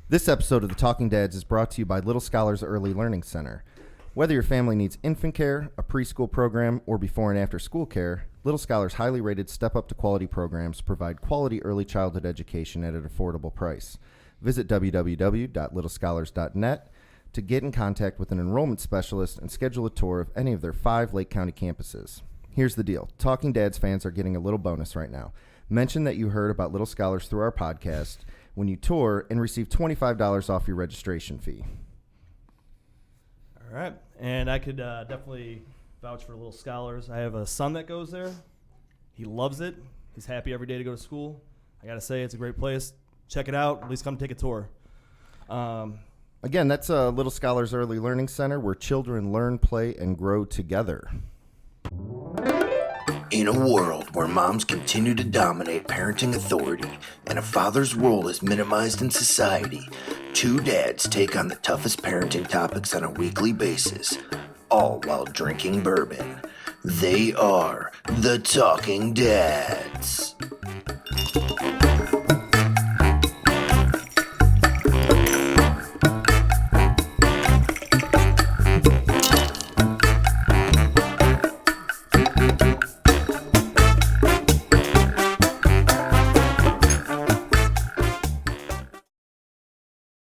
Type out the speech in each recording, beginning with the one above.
This episode of The Talking Dads is brought to you by Little Scholars Early Learning Center. Whether your family needs infant care, a preschool program, or before and after school care, Little Scholars' highly rated Step Up to Quality programs provide quality early childhood education at an affordable price. Visit www.littlescholars.net to get in contact with an enrollment specialist and schedule a tour of any of their 5 Lake County campuses. Here's the deal. Talking Dads fans are getting a little bonus right now. Mention that you heard about Little Scholars through our podcast when you tour and receive $25 off your registration fee. All right. And I could definitely vouch for Little Scholars. I have a son that goes there. He loves it. He's happy every day to go to school. I got to say, it's a great place. Check it out. At least come take a tour. Again, that's Little Scholars Early Learning Center, where children learn, play, and grow together. In a world where moms continue to dominate parenting authority and a father's role is minimized in society, 2 dads take on the toughest parenting topics on a weekly basis, all while drinking bourbon. They are the Talking Dads.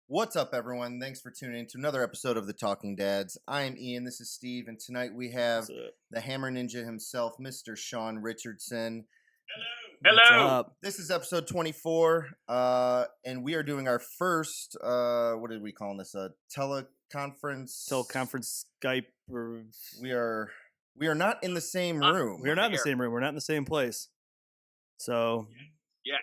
What's up, everyone? Thanks for tuning in to another episode of The Talking Dads. I am Ian, this is Steve, and tonight we have the Hammer Ninja himself, Mr. Shawn Richardson. Hello. This is episode 24, and we are doing our first, what did we call this, a teleconference? Teleconference, Skype. Or... We are not in the same room. We're not in the same room. We're not in the same place. So. Yes.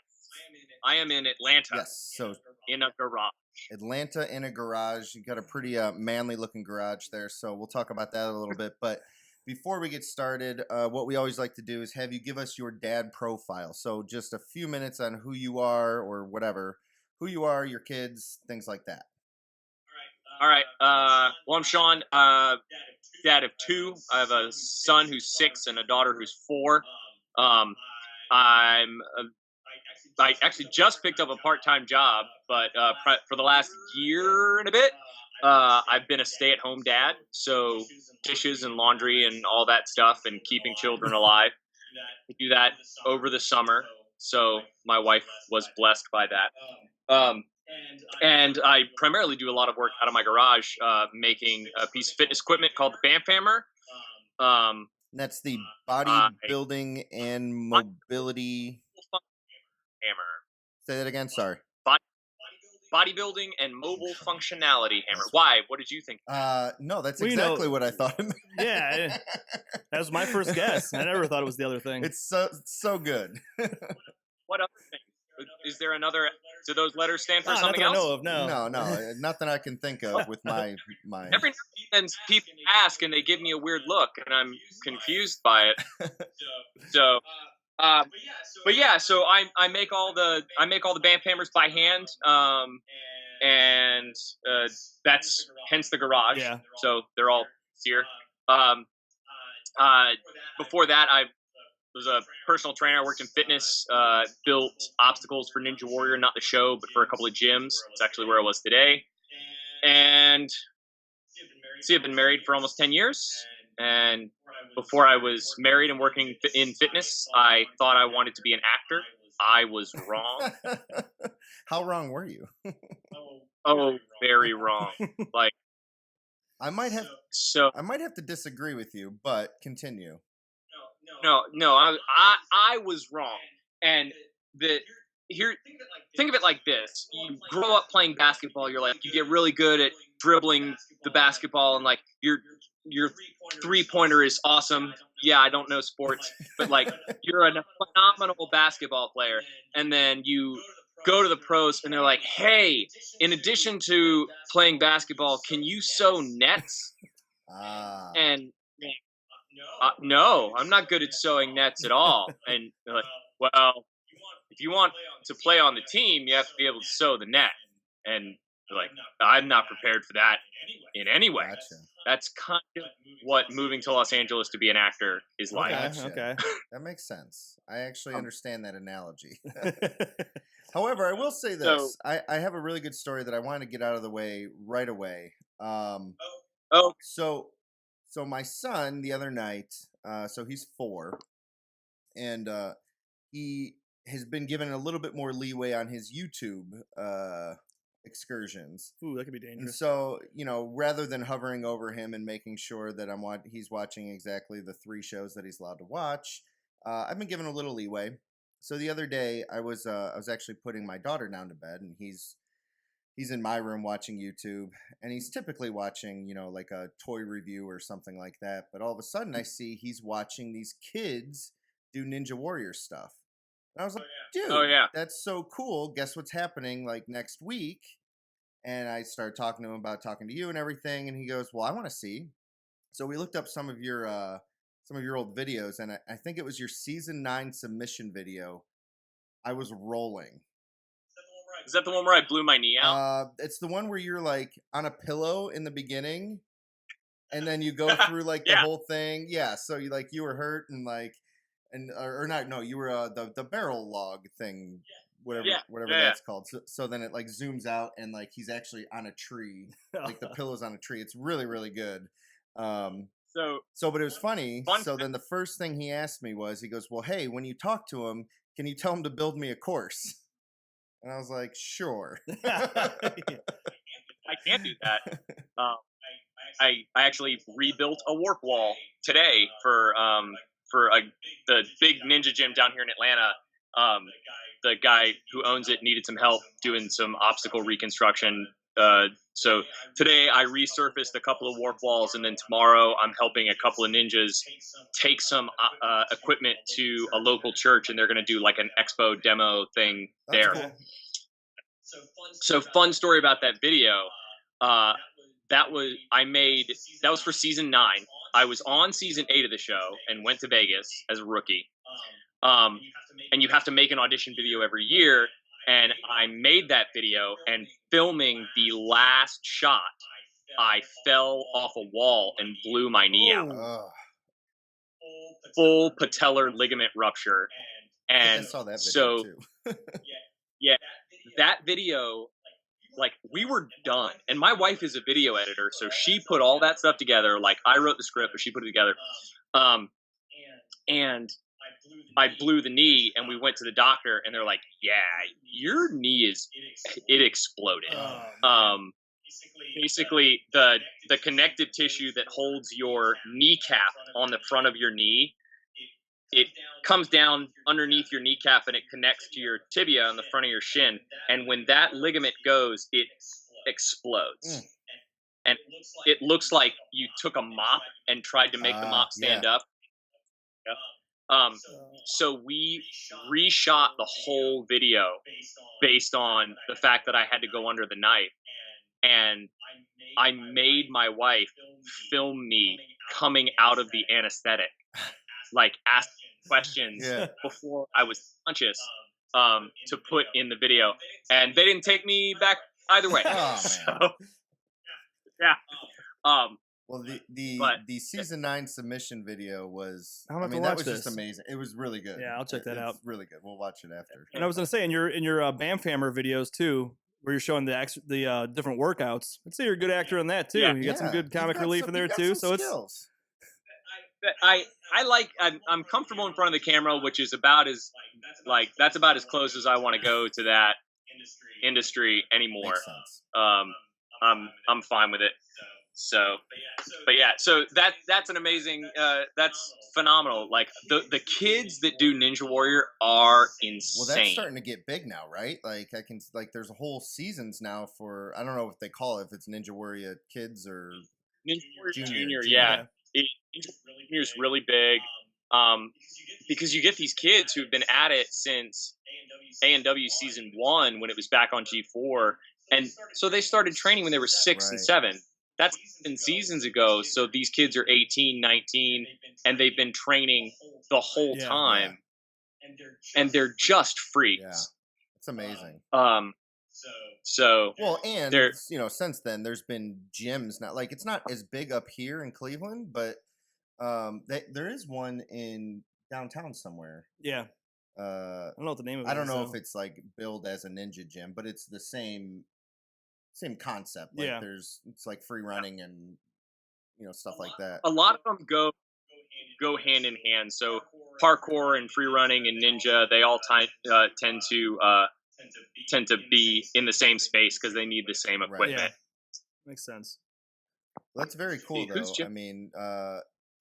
I am in Atlanta. Yes. So in a garage. Atlanta in a garage. You got a pretty manly looking garage there, so we'll talk about that a little bit. But before we get started, what we always like to do is have you give us your dad profile. So just a few minutes on who you are or whatever, who you are, your kids, things like that. All right. Well, I'm Shawn, dad of 2. I have a son who's 6 and a daughter who's 4. I actually just picked up a part-time job, but for the last year and a bit, I've been a stay-at-home dad, so dishes and laundry and all that stuff and keeping children alive. I do that over the summer, so my wife was blessed by that. And I primarily do a lot of work out of my garage, making a piece of fitness equipment called the Bamf Hammer. That's the bodybuilding and mobility... hammer. Say that again. Sorry. Bodybuilding and mobile functionality hammer. Why? What did you think? No, that's exactly what I thought. Yeah, that was my first guess. I never thought it was the other thing. It's so good. What other thing? Is there another? Do those letters stand for something else? else? I know of, no. No, nothing I can think of with my. Every now and then people ask and they give me a weird look and I'm confused by it. So. But yeah, so I make all the Bamf hammers by hand, and that's hence the garage. Yeah. So they're all here. Before that, I was a personal trainer. I worked in fitness, built obstacles for Ninja Warrior, not the show, but for a couple of gyms. It's actually where I was today. And I've been married for almost 10 years. And before I was married and working in fitness, I thought I wanted to be an actor. I was wrong. How wrong were you? Oh, very wrong. Like, I might have to disagree with you, but continue. No, I was wrong. And think of it like this. You grow up playing basketball, you get really good at dribbling the basketball and like your 3-pointer is awesome. Yeah, I don't know sports, but like you're a phenomenal basketball player. And then you go to the pros and they're like, hey, in addition to playing basketball, can you sew nets? And no, I'm not good at sewing nets at all. And they're like, well, if you want to play on the team, you have to be able to sew the net. And they're like, I'm not prepared for that in any way. Gotcha. That's kind of what moving to Los Angeles to be an actor is like. Gotcha. Okay. That makes sense. I actually understand that analogy. However, I will say So, this: I have a really good story that I want to get out of the way right away. oh, So so my son the other night, so he's 4, and he has been given a little bit more leeway on his YouTube excursions. Ooh, that could be And dangerous. so, rather than hovering over him and making sure that he's watching exactly the 3 shows that he's allowed to watch, I've been given a little leeway. So the other day, I was actually putting my daughter down to bed, and he's in my room watching YouTube, and he's typically watching, like a toy review or something like that. But all of a sudden, I see he's watching these kids do Ninja Warrior stuff. And I was like, dude, oh yeah. that's so cool. Guess what's happening like next week? And I started talking to him about talking to you and everything, and he goes, "Well, I want to see." So we looked up some of your old videos, and I think it was your season 9 submission video. I was rolling. Is that the one where I blew my knee out? It's the one where you're like on a pillow in the beginning, and then you go through like the Yeah. whole thing. Yeah. So you were hurt and or not? No, you were the barrel log thing, whatever Yeah. that's called. So then it like zooms out and like he's actually on a tree, like the pillow's on a tree. It's really really good. So But it was funny. Fun So then the first thing he asked me was, he goes, "Well, hey, when you talk to him, can you tell him to build me a course?" And I was like, "Sure." I can't do that. I actually rebuilt a warp wall today for the big ninja gym down here in Atlanta. The guy who owns it needed some help doing some obstacle reconstruction. So today I resurfaced a couple of warp walls, and then tomorrow I'm helping a couple of ninjas take some equipment to a local church, and they're going to do like an expo demo thing That's there. cool. So fun story about that video. That was for season 9. I was on season 8 of the show and went to Vegas as a rookie. And you have to make an audition video every year. And I made that video, and filming the last shot, I fell off a wall and blew my knee out. Ugh. Full patellar ligament rupture. I think I And saw that video so, too. yeah, that video, like, we were done. And my wife is a video editor, so she put all that stuff together. Like, I wrote the script, but she put it together. And I blew the knee, and we went to the doctor, and they're like, "Yeah, your knee it exploded." Basically, the connective tissue that holds your kneecap on the front of your knee, it comes down underneath your kneecap, and it connects to your tibia on the front of your shin. And when that ligament goes, it explodes. And it looks like you took a mop and tried to make the mop stand up. So we reshot the whole video based on the fact that I had to go under the knife. And I made my wife film me coming out of the anesthetic, like ask questions before I was conscious, to put in the video. And they didn't take me back either way. Oh, so, man. yeah. Well, the season 9 submission video was. I'm gonna that watch was this. just amazing. It was really good. Yeah, I'll check that out. It's really good. We'll watch it after. And I was gonna say in your Bam Fammer videos too, where you're showing the different workouts. I'd say you're a good actor in that too. Yeah. You got some good comic relief in there you've got too. some So it's skills. I'm comfortable in front of the camera, which is that's about as close as I want to go to that industry anymore. Makes sense. I'm fine with it. So that's an amazing, that's phenomenal. Like the kids that do Ninja Warrior are insane. Well, that's starting to get big now, right? Like there's a whole seasons now for, I don't know what they call it, if it's Ninja Warrior Kids or Ninja Warrior Junior. Yeah. Ninja Warrior Junior is really big, because you get these kids who've been at it since A&W season 1 when it was back on G4, and so they started training when they were 6 and 7. That's 10 seasons ago. So these kids are 18, 19, and they've been training the whole time. And they're just freaks. Yeah. It's amazing. So well, and since then there's been gyms now. Like, it's not as big up here in Cleveland, but there is one in downtown somewhere. Yeah. I don't know what the name of it I don't is, know though. if it's like billed as a ninja gym, but it's the same concept. Like Yeah. it's like free running and stuff like that. A lot of them go hand in hand. So parkour and free running and ninja, they all tend to be in the same space because they need the same Right. equipment. Yeah. Makes sense. That's very cool, Who's though. Jim? I mean,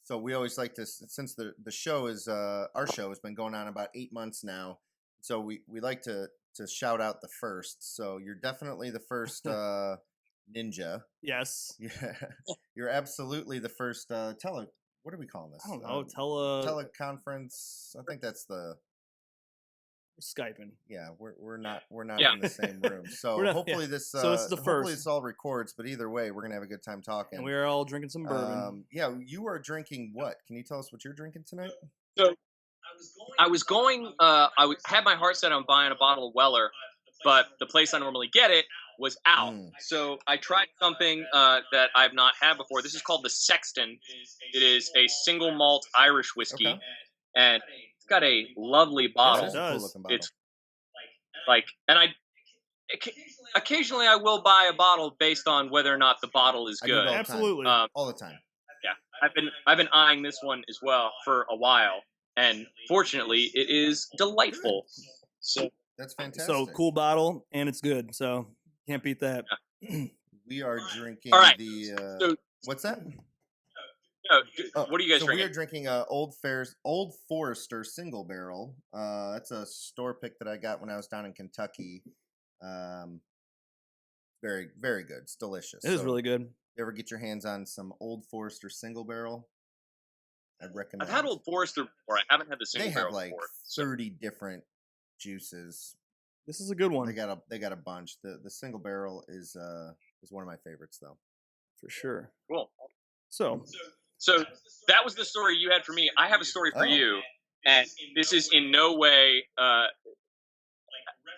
so we always like to, since the show is our show has been going on about 8 months now. So we like to shout out the first. So you're definitely the first ninja. Yes. Yeah, you're absolutely the first What are we calling this? I don't know. Teleconference. I think that's the. Skyping. Yeah, we're not Yeah. in the same room. So We're not- hopefully yeah. this So this is the hopefully first. this all records. But either way, we're gonna have a good time talking. And we're all drinking some bourbon. Yeah, you are drinking what? Can you tell us what you're drinking tonight? So I was going. Had my heart set on buying a bottle of Weller, but the place I normally get it was out. So I tried something that I've not had before. This is called the Sexton. It is a single malt Irish whiskey, Okay. and it's got a lovely bottle. Yes, it a cool does. looking bottle. It's like, and occasionally I will buy a bottle based on whether or not the bottle is I do it all good. the Absolutely. time. All the time. Yeah, I've been eyeing this one as well for a while, and fortunately, it is delightful. So That's fantastic. So cool bottle, and it's good. So can't beat that. We are drinking All right. the. So- What's that? what are you guys so drinking? we are drinking Old Forester single barrel. That's a store pick that I got when I was down in Kentucky. Very, very good. It's delicious. It is really good. You ever get your hands on some Old Forester single barrel? I'd recommend. I've had Old Forester before. I haven't had the single They barrel have like before. 30 different juices. This is a good one. They got a bunch. The single barrel is one of my favorites though. For sure. Cool. So that was the story you had for me. I have a story for you, and this is in no way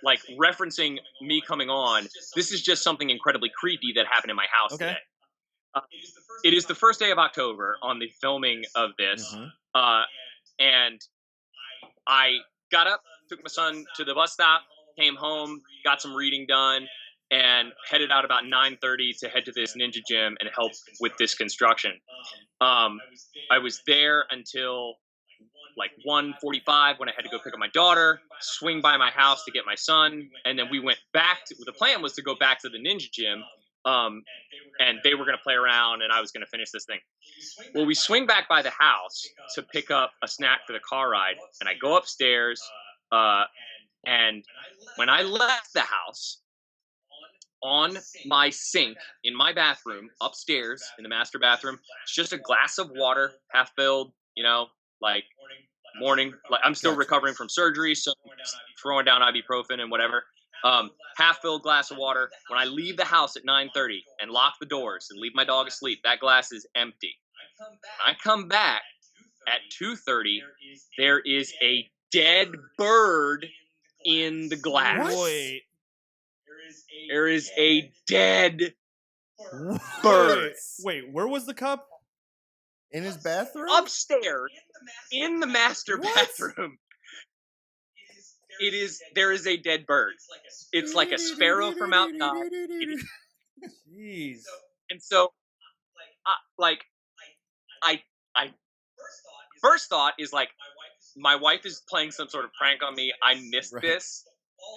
like referencing me coming on. This is just something incredibly creepy that happened in my house today. It is the first day of October on the filming of this, and I got up, took my son to the bus stop, came home, got some reading done, and headed out about 9:30 to head to this ninja gym and help with this construction. I was there until like 1:45 when I had to go pick up my daughter, swing by my house to get my son, and then we went back to, the plan was to go back to the ninja gym, and they were going to play around and I was going to finish this thing. Well, we swing back by the house to pick up a snack for the car ride, and I go upstairs, and when I left the house, on my sink in my bathroom upstairs in the master bathroom, it's just a glass of water, half filled, like morning. Like I'm still recovering from surgery, so throwing down ibuprofen and whatever. Half filled glass of water. When I leave the house at 9:30 and lock the doors and leave my dog asleep, that glass is empty. I come back at 2:30. There is a dead bird in the glass. wait. There is a dead bird Wait, where was the cup? In his bathroom? upstairs in the master What? bathroom. There is a dead bird. It's like a sparrow from outside. Jeez. And so, I first thought is like, my wife is playing some sort of prank on me. I missed Right. this.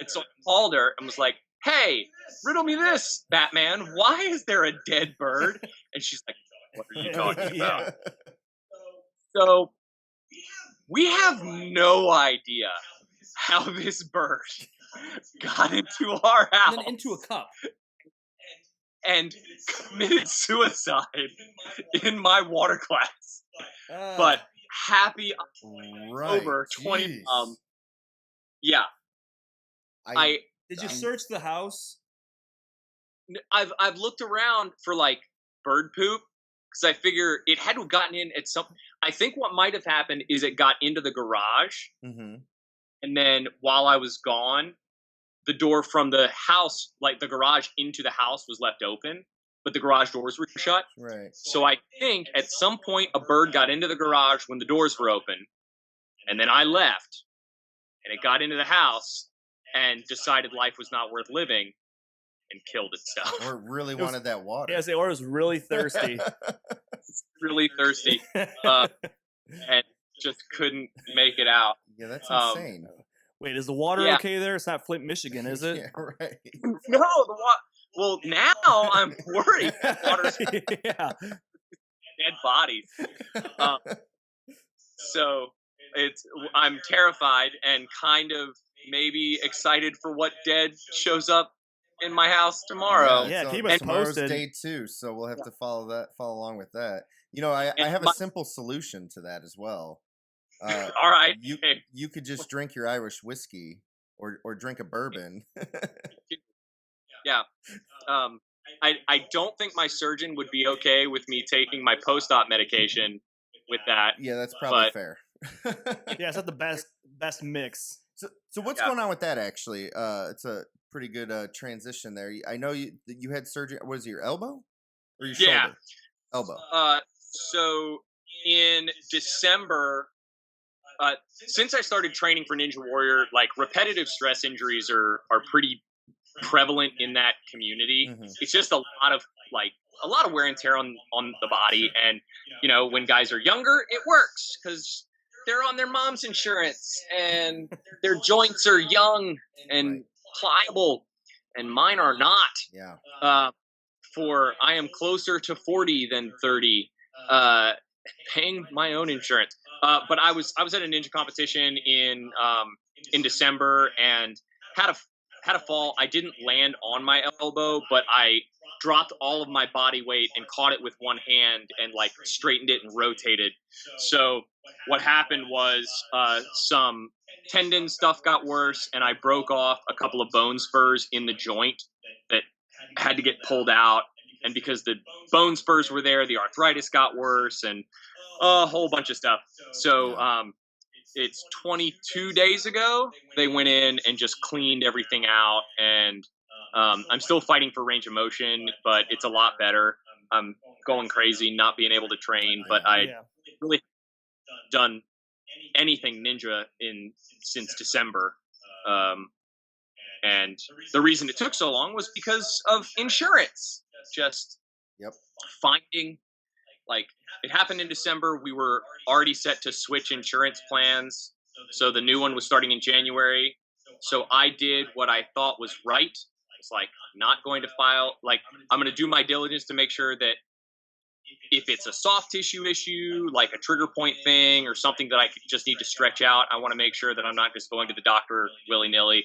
And so I called her and was like, hey, riddle me this, Batman. Why is there a dead bird? And she's like, what are you talking about? So we have no idea how this bird got into our house And then into a cup. and committed suicide in my water class. But happy Right. October 20. Jeez. Yeah, Did you search the house? I've looked around for like bird poop because I figure it had to have gotten in at some. I think what might have happened is it got into the garage, Mhm. and then while I was gone, the door from the house, like the garage into the house, was left open, but the garage doors were shut. Right. So I think at some point a bird got into the garage when the doors were open, and then I left, and it got into the house and decided life was not worth living and killed itself. Or it really It was- wanted that water. Yeah, or it was really thirsty. Really thirsty, and just couldn't make it out. Yeah, that's insane. Wait, is the water Yeah. okay there? It's not Flint, Michigan, is it? Yeah, right. No, the water. Well, now I'm worried. The water's Yeah. dead bodies. So I'm terrified and kind of maybe excited for what dead shows up in my house tomorrow. Yeah, so keep us tomorrow's posted. day 2, so we'll have to follow along with that. You know, I And have a my- simple solution to that as well. All right. You could just drink your Irish whiskey or drink a bourbon. Yeah. I don't think my surgeon would be okay with me taking my post-op medication with that. Yeah, that's probably But- fair. Yeah, it's not the best mix. So what's Yeah. going on with that actually? It's a pretty good transition there. I know you had surgery. What is it, your elbow or your Yeah. shoulder? Elbow. So in December, since I started training for Ninja Warrior, like repetitive stress injuries are pretty prevalent in that community. Mhm. It's just a lot of wear and tear on the body, and you know, when guys are younger, it works because they're on their mom's insurance and their joints are young and pliable, and mine are not. Yeah. I am closer to 40 than 30, paying my own insurance. But I was at a ninja competition in December and had a fall. I didn't land on my elbow, but I dropped all of my body weight and caught it with one hand and like straightened it and rotated. So what happened was some tendon stuff got worse, and I broke off a couple of bone spurs in the joint that had to get pulled out. And because the bone spurs were there, the arthritis got worse, and a whole bunch of stuff. So it's 22 days ago they went in and just cleaned everything out, and I'm still fighting for range of motion, but it's a lot better. I'm going crazy not being able to train, but I really haven't done anything ninja since December. And the reason it took so long was because of insurance. Just finding, like, it happened in December. We were already set to switch insurance plans, so the new one was starting in January. So I did what I thought was right. It's like, I'm not going to file, like, I'm going to do my diligence to make sure that if it's a soft tissue issue, like a trigger point thing or something that I just need to stretch out, I want to make sure that I'm not just going to the doctor willy-nilly.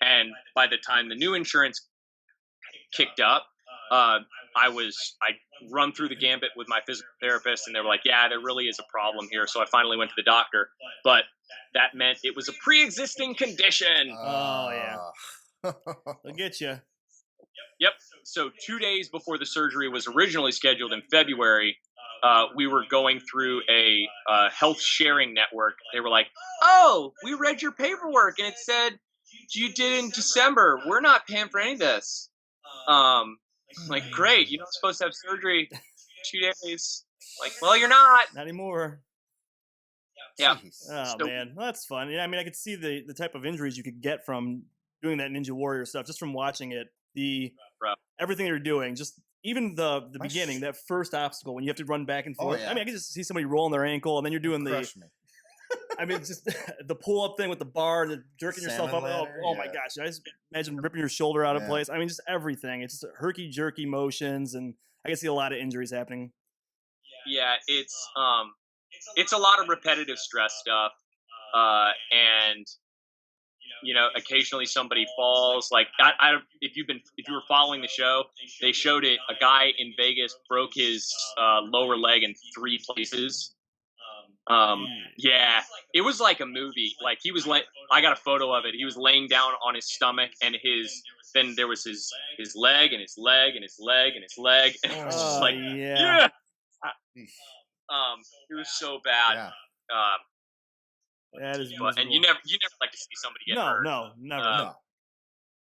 And by the time the new insurance kicked up, I run through the gambit with my physical therapist, and they were like, yeah, there really is a problem here. So I finally went to the doctor, but that meant it was a pre-existing condition. Oh, yeah. They'll get you. Yep. So 2 days before the surgery was originally scheduled in February, we were going through a health sharing network. They were like, oh, we read your paperwork and it said you did in December. We're not paying for any of this. Like, great. You're not supposed to have surgery 2 days. Like, well, you're not. Not anymore. Yeah. Oh, So- man. Well, that's fun. Yeah, I mean, I could see the type of injuries you could get from doing that Ninja Warrior stuff, just from watching it. Rough. Everything they're doing, just even the My beginning, that first obstacle when you have to run back and forth. yeah. I mean, I can just see somebody rolling their ankle, and then you're doing Crush me. I mean, just the pull up thing with the bar, the jerking yourself up. Salmon ladder, Oh my yeah. gosh! I just imagine ripping your shoulder out of Yeah. place. I mean, just everything. It's just herky jerky motions, and I can see a lot of injuries happening. Yeah, it's a lot of repetitive stress stuff, and you know, occasionally somebody falls. Like, if you were following the show, they showed it. A guy in Vegas broke his lower leg in 3 places. Yeah, it was like a movie. Like, he was I got a photo of it. He was laying down on his stomach, and then there was his leg and his leg and his leg and his leg. And it was just like, yeah. It was so bad. Yeah. That is But, and you never like to see somebody get hurt. no, never. No.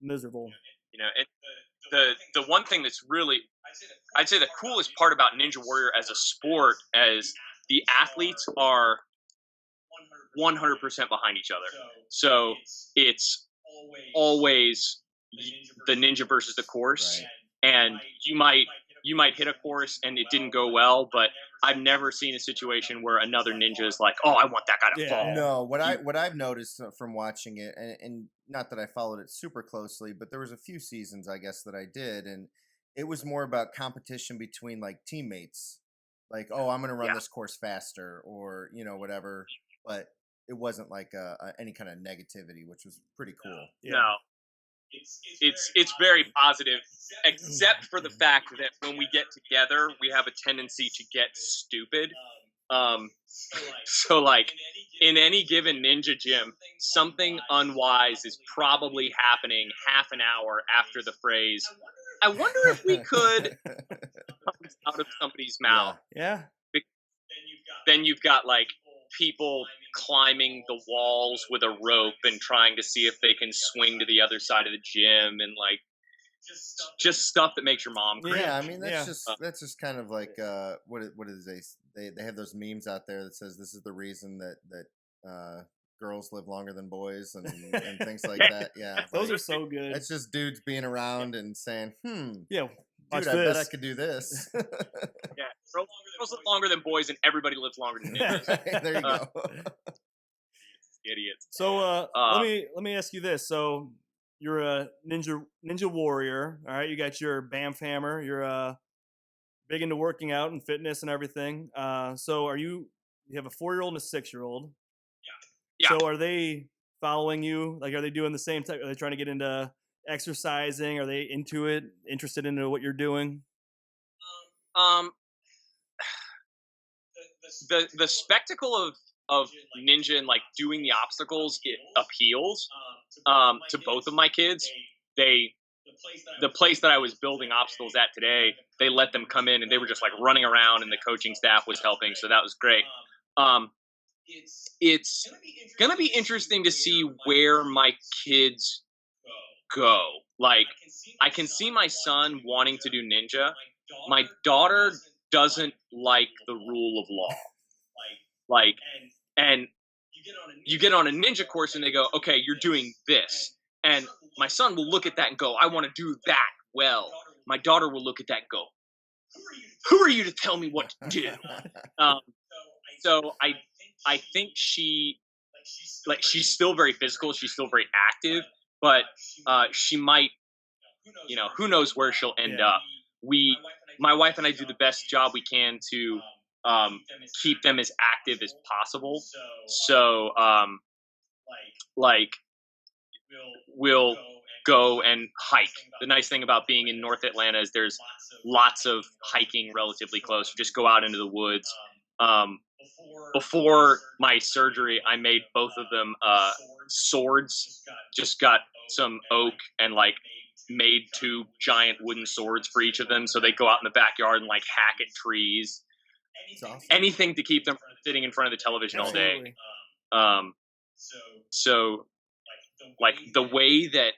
Miserable. You know, the one thing that's really, I'd say the coolest part about Ninja Warrior as a sport, as the athletes are 100% behind each other. So it's always the ninja versus the course, Right. and you might hit a course and it didn't go well, but I've never seen a situation where another ninja is like, "Oh, I want that guy to fall." No, You- what I've noticed from watching it, and not that I followed it super closely, but there was a few seasons I guess that I did, and it was more about competition between like teammates, like, oh, I'm gonna run yeah, this course faster, or whatever. But it wasn't like any kind of negativity, which was pretty cool. Yeah. no, it's very positive, except for the fact that when we get together, we have a tendency to get stupid. Um, so like in any given ninja gym, something unwise is probably happening half an hour after the phrase, "I wonder if we could," comes out of somebody's mouth. Yeah. Then you've got like people climbing the walls with a rope and trying to see if they can swing to the other side of the gym, and like just stuff that makes your mom cringe. Yeah, I mean Yeah. that's just kind of like what is they have those memes out there that says this is the reason that girls live longer than boys and things like that. Yeah, Those like, are so good. it's just dudes being around and saying, Yeah. Watch dude, I bet I this. could do this. Yeah, girls live longer than boys, and everybody lives longer than ninjas. Right, there you go. Idiots. So Uh, let me ask you this. So you're a ninja warrior, all right? You got your BAMF hammer. You're big into working out and fitness and everything. So you have a 4-year-old and a 6-year-old. Yeah. So are they following you? Like, are they doing the same type? Are they trying to get into exercising? Are they into it? Interested into what you're doing? Um, the spectacle of ninja and like doing the obstacles, it appeals to both of my kids. The place that I was building obstacles at today, they let them come in and they were just like running around, and the coaching staff was helping, so that was great. It's gonna be interesting to see where my kids go. Like, I can see my son wanting to do ninja. My daughter doesn't like the rule of law. Like, and you get on a ninja course and they go, "Okay, you're doing this," and my son will look at that and go, "I want to do that well." My daughter will look at that and go, "Who are you to tell me what to do?" So I think she's still very physical. She's still very active, but she might, who knows where she'll end Yeah. up. My wife and I do the best job we can to keep them as active as possible. So like we'll go and hike. The nice thing about being in North Atlanta is there's lots of hiking relatively close. You just go out into the woods. Before my surgery, I made both of them swords. Just got some oak and like made 2 giant wooden swords for each of them, so they go out in the backyard and like hack at trees. Awesome. Anything to keep them from sitting in front of the television all day. Absolutely. So like the way that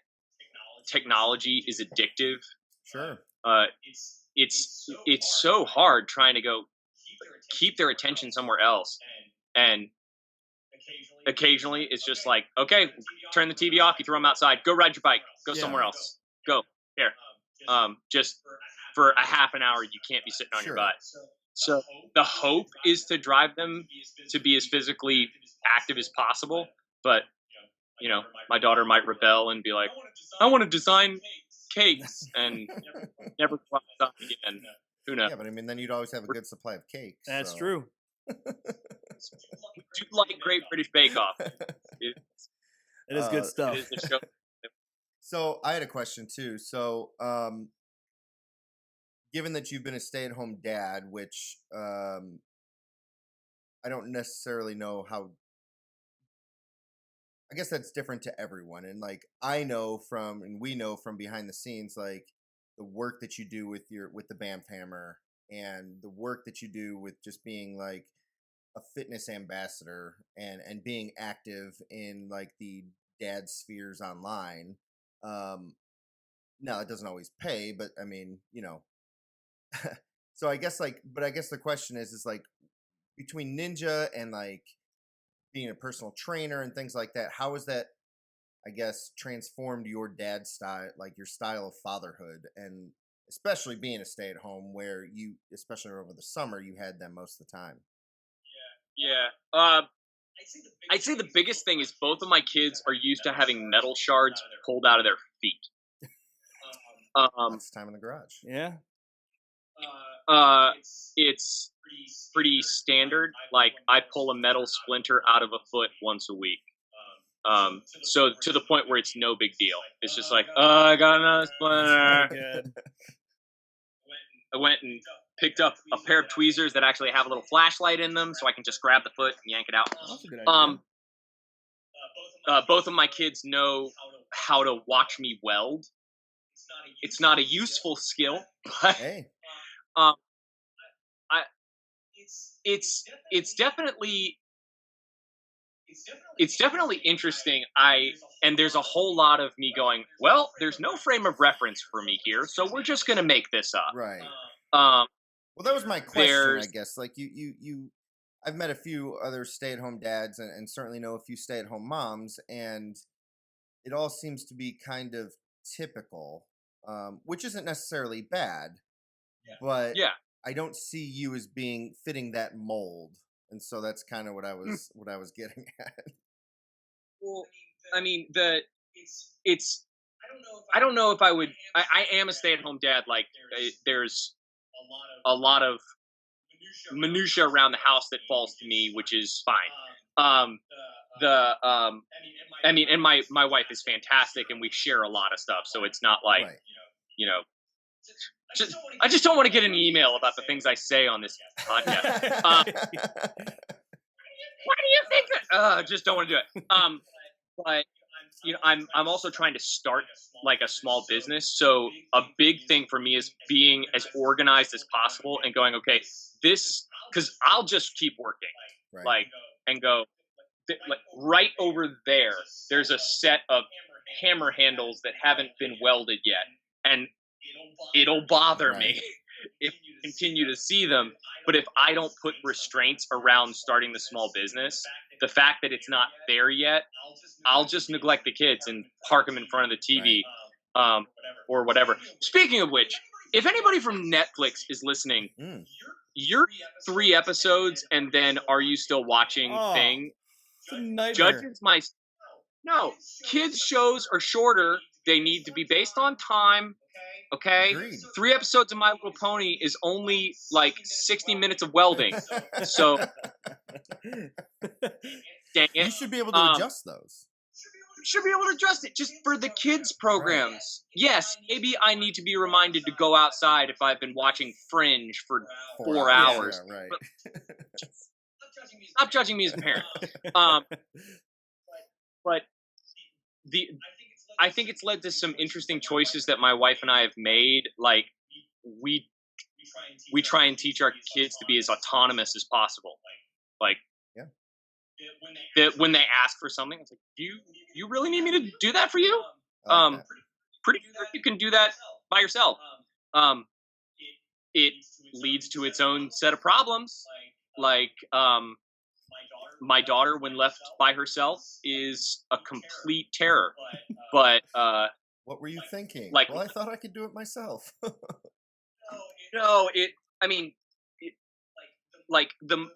technology is addictive, Sure. it's so hard trying to go keep their attention somewhere else, and occasionally it's just like, okay, turn the TV off, you throw them outside, go ride your bike, go somewhere else, go here. Just for a half an hour, you can't be sitting on your Sure. butt. So the hope is to drive them to be as physically active as possible, but my daughter might rebel and be like, "I want to design cakes," and never go outside again. Who knows? Yeah, but I mean, then you'd always have a good supply of cakes. That's so. true. Do like Great British Bake Off. It It is good Uh, stuff. is the show. So I had a question too. So, given that you've been a stay-at-home dad, which I don't necessarily know how. I guess that's different to everyone, and like I know from, and we know from behind the scenes, like the work that you do with the BAMF hammer, and the work that you do with just being like a fitness ambassador and being active in like the dad spheres online. Now it doesn't always pay, but I mean, so I guess the question is like between ninja and like being a personal trainer and things like that. How has that, I guess, transformed your dad's style, like your style of fatherhood, and especially being a stay at home where you, especially over the summer, you had them most of the time? Yeah. I'd say the biggest thing is both of my kids are used to having metal shards pulled out of their feet. Lots of time in the garage. Yeah. It's pretty standard. Like I pull a metal splinter out of a foot once a week. So to the point where it's no big deal. It's just like, oh, I got another splinter. Good. I went and picked up a pair of tweezers that actually have a little flashlight in them, so I can just grab the foot and yank it out. That's a good idea. Both of my kids know how to watch me weld. It's not a useful skill, but Hey, um, it's definitely interesting. And there's a whole lot of me going, well, there's no frame of reference for me here, so we're just gonna make this up. right. Um, Well, that was my question, I there's guess. Like I've met a few other stay-at-home dads, and certainly know a few stay-at-home moms, and it all seems to be kind of typical, which isn't necessarily bad, but yeah. I don't see you as being fitting that mold, and so that's kind of what I was getting at. Well, I mean, it's I don't know if I would. I am a stay-at-home dad. Like, there's a lot of minutia around the house that falls to me, which is fine. I mean, and my wife is fantastic, and we share a lot of stuff. So it's not like, Right. you know, I just don't want to get an email about the things I say on this podcast. Why do you think that? Just don't want to do it. But I'm also trying to start like a small business. So a big thing for me is being as organized as possible and going, okay, because I'll just keep working, Right. like, and go, like right over there. There's a set of hammer handles that haven't been welded yet, and it'll bother Right. me if you continue to see them. But if I don't put restraints around starting the small business, the fact that it's not there yet, I'll just neglect the kids and park them in front of the TV, or whatever. Speaking of which, if anybody from Netflix is listening, you're 3 episodes, and then Are You Still Watching thing It's a nightmare. judges my... No, kids shows are shorter. They need to be based on time. Okay, Agreed. 3 episodes of My Little Pony is only like 60 minutes of welding. So, dang You it. should be able to adjust those. Should be able to adjust it just for the kids' programs. Yes, maybe I need to be reminded to go outside if I've been watching Fringe for 4 hours. Yeah, right. Stop judging me as a parent. But I think it's led to some interesting choices that my wife and I have made. Like, we try and teach our kids to be as autonomous as possible. Like, Yeah. that when they ask for something, it's like, you really need me to do that for you? I like that. Pretty sure you can do that by yourself. It leads to its own set of problems. Like, my daughter, when left by herself, is a complete terror. But What were you thinking? like- Well, I thought I could do it myself. no, like the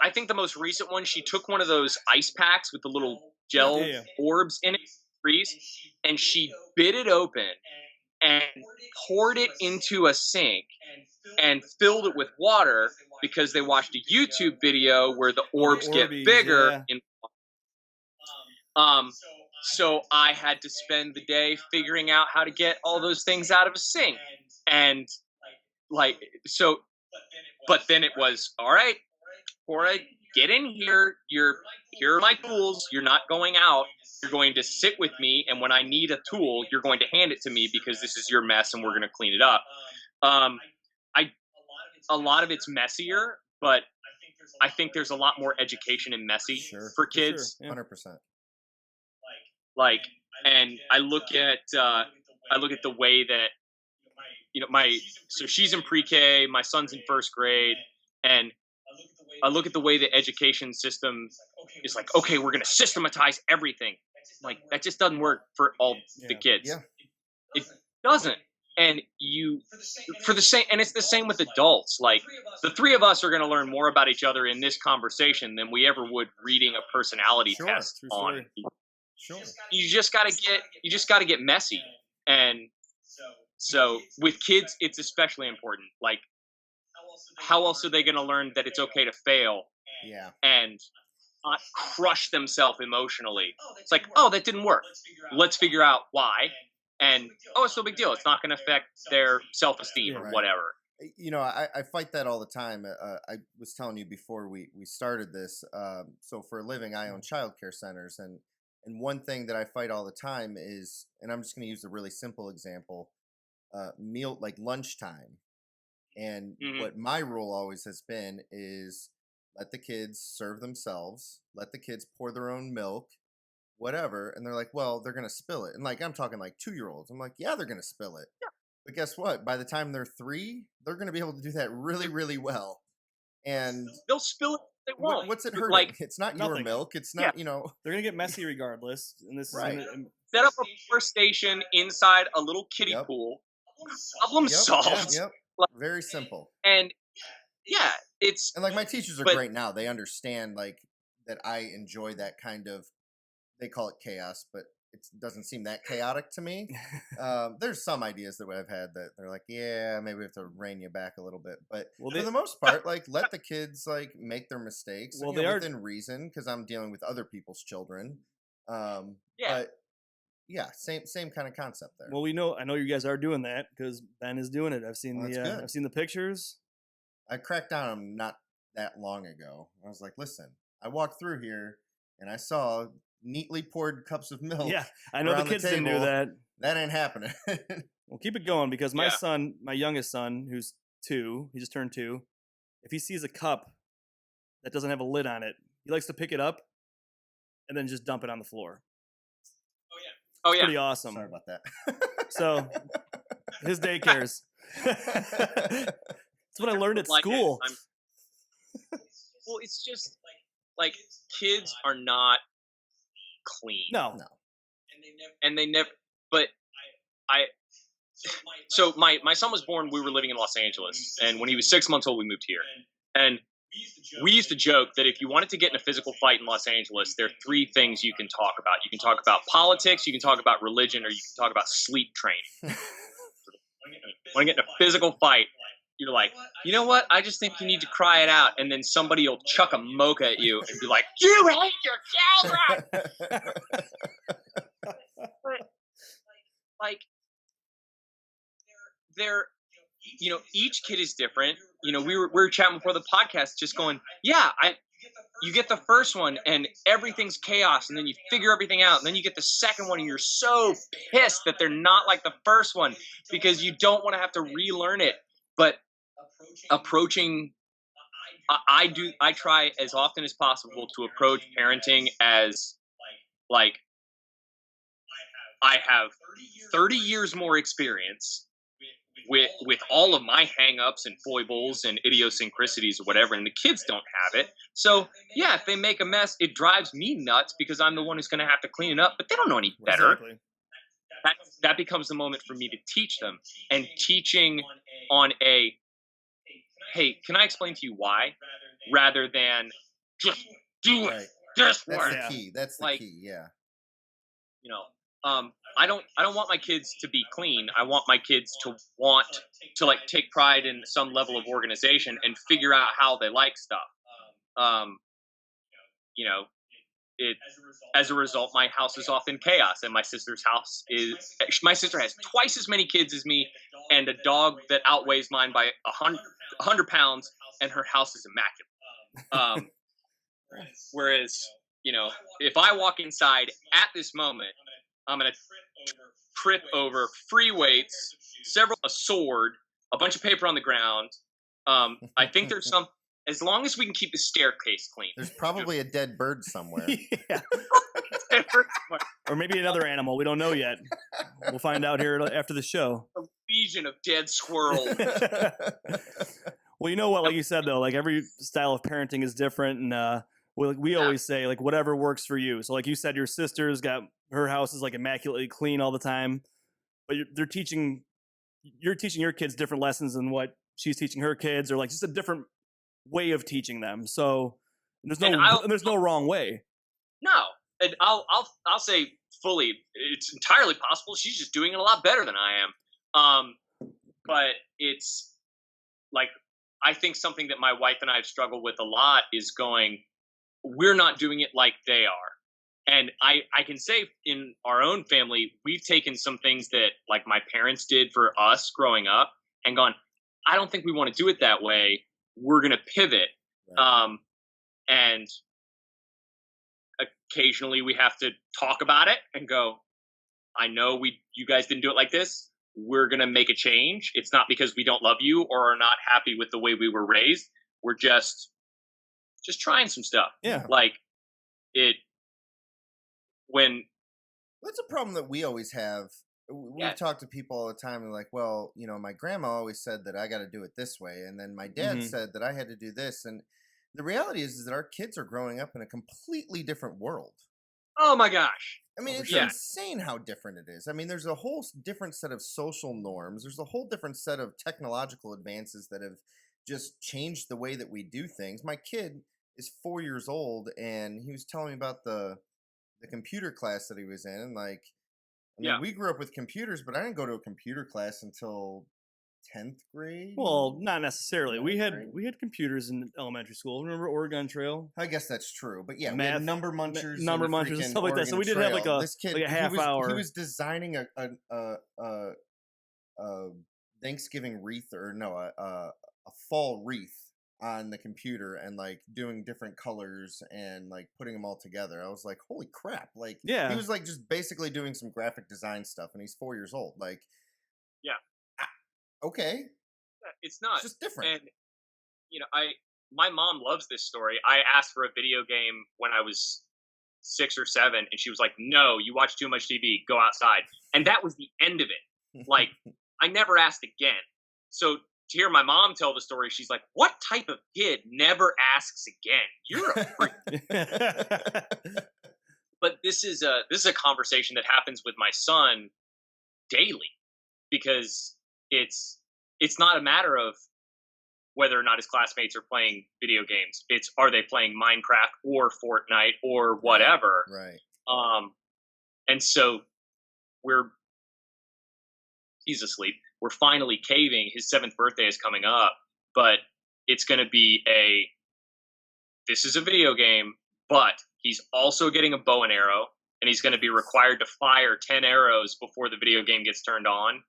I think the most recent one, she took one of those ice packs with the little gel Yeah. orbs in it, freeze, and she bit it open and poured it into a sink and filled it with water because they watched a YouTube video where the orbs get Orbeez, bigger. yeah. So I had to spend the day figuring out how to get all those things out of a sink, and like so. But then it was, all right, Cora, get in here. Here are my tools. You're not going out. You're going to sit with me, and when I need a tool, you're going to hand it to me because this is your mess, and we're going to clean it up. A lot of it's messier, but I think there's a lot more education in messy Sure. for kids. Yeah. 100%. Like, and I look at the way that, so she's in pre-K, my son's in first grade, and I look at the way the education system is like, okay, we're gonna systematize everything. Like that just doesn't work for all the kids. Yeah. It doesn't. And for the same, and it's the same with adults. Like the three of us are going to learn more about each other in this conversation than we ever would reading a personality test on. Sure. You just got to get messy. And so with kids, it's especially important. Like, how else are they going to learn that it's okay to fail? Yeah. And not crush themselves emotionally. It's like, oh, that didn't work. Let's figure out why. And it's no big deal. It's not going to affect their self-esteem or whatever. You know, I fight that all the time. I was telling you before we started this. So for a living, I own childcare centers, and one thing that I fight all the time is, and I'm just going to use a really simple example, meal like lunchtime. And what my rule always has been is let the kids serve themselves, let the kids pour their own milk, whatever. And they're like, well, they're going to spill it. And like, I'm talking like 2-year-olds. I'm like, yeah, they're going to spill it. Yeah. But guess what? By the time they're 3, they're going to be able to do that really, really well. And they'll spill it. They won't. What's it hurting? Like, it's not nothing. your milk. It's not, you know. They're going to get messy regardless. And this right. is set up a first station inside a little kiddie pool. Problem solved. Yep. Very simple. And yeah, it's and like my teachers are great now. They understand like that I enjoy that kind of. They call it chaos, but it doesn't seem that chaotic to me. There's some ideas that I've had that they're like, yeah, maybe we have to rein you back a little bit. But for the most part, like let the kids like make their mistakes. Well, they are within reason because I'm dealing with other people's children. But yeah, same kind of concept there. Well, I know you guys are doing that because Ben is doing it. I've seen I've seen the pictures. I cracked down on him not that long ago. I was like, listen, I walked through here and I saw neatly poured cups of milk. Yeah, I know the kids didn't do that. That ain't happening. Well, keep it going because my son, my youngest son, who's 2, he just turned 2. If he sees a cup that doesn't have a lid on it, he likes to pick it up and then just dump it on the floor. Oh yeah, pretty awesome. Sorry about that. So his daycares. That's what I learned at school. Well, it's just like kids are not clean. No. And they never. But So my son was born. We were living in Los Angeles, and when he was 6 months old, we moved here. And we used to joke that if you wanted to get in a physical fight in Los Angeles, there are 3 things you can talk about. You can talk about politics, you can talk about religion, or you can talk about sleep training. When you get in a physical fight, you're like, you know what? I just think you need to cry it out. And then somebody will chuck a mocha at you and be like, you hate your children! Like, they're, you know, each kid is different. You know, we were chatting before the podcast, just going, you get the first one and everything's chaos, and then you figure everything out, and then you get the second one and you're so pissed that they're not like the first one because you don't want to have to relearn it. But approaching, I try as often as possible to approach parenting as like, I have 30 years more experience with all of my hang-ups and foibles and idiosyncrasies or whatever, and the kids don't have it. So yeah, if they make a mess, it drives me nuts because I'm the one who's going to have to clean it up, but they don't know any better. Exactly. That becomes the moment for me to teach them, and teaching on a, hey, can I explain to you why, rather than just do it. Just That's the key. That's the key. Yeah. You know, I don't want my kids to be clean. I want my kids to want to like take pride in some level of organization and figure out how they like stuff. You know, as a result, my house is often chaos, and my sister has twice as many kids as me and a dog that outweighs mine by 100 pounds, and her house is immaculate. Whereas, you know, if I walk inside at this moment, I'm going to trip over free weights, a sword, a bunch of paper on the ground. I think there's some, as long as we can keep the staircase clean. There's probably a dead bird somewhere. Yeah. Or maybe another animal. We don't know yet. We'll find out here after the show. A legion of dead squirrels. Well, you know what? Like you said, though, like every style of parenting is different. And Well, like we always say, like whatever works for you. So, like you said, your sister's got her house is like immaculately clean all the time, but you're teaching your kids different lessons than what she's teaching her kids, or like just a different way of teaching them. So there's no wrong way. No, and I'll say fully, it's entirely possible she's just doing it a lot better than I am. But it's like I think something that my wife and I have struggled with a lot is going, we're not doing it like they are. And I can say in our own family, we've taken some things that like my parents did for us growing up and gone, I don't think we want to do it that way. We're going to pivot. Right. And occasionally we have to talk about it and go, I know you guys didn't do it like this. We're going to make a change. It's not because we don't love you or are not happy with the way we were raised. We're just trying some stuff. Yeah. Like it, when that's a problem that we always have. We've talked to people all the time and like, well, my grandma always said that I got to do it this way. And then my dad said that I had to do this. And the reality is that our kids are growing up in a completely different world. Oh my gosh. I mean, it's insane how different it is. I mean, there's a whole different set of social norms. There's a whole different set of technological advances that have just changed the way that we do things. My kid is 4 years old, and he was telling me about the computer class that he was in. And like, I mean, we grew up with computers, but I didn't go to a computer class until 10th grade. Well, not necessarily. We had computers in elementary school. Remember Oregon Trail? I guess that's true. But yeah, Math, we had number munchers, and stuff like that. So we did have like a half hour. He was designing a Thanksgiving wreath, or no, a fall wreath on the computer, and like doing different colors and like putting them all together. I was like, holy crap. Like, yeah, he was like just basically doing some graphic design stuff, and he's 4 years old. Like, yeah. Okay. It's not. It's just different. And, my mom loves this story. I asked for a video game when I was 6 or 7, and she was like, no, you watch too much TV, go outside. And that was the end of it. Like, I never asked again. So to hear my mom tell the story, she's like, what type of kid never asks again? You're a freak. But this is a conversation that happens with my son daily, because it's not a matter of whether or not his classmates are playing video games. It's, are they playing Minecraft or Fortnite or whatever? Right. And so he's asleep. We're finally caving. His 7th birthday is coming up, but it's going to be this is a video game, but he's also getting a bow and arrow, and he's going to be required to fire 10 arrows before the video game gets turned on.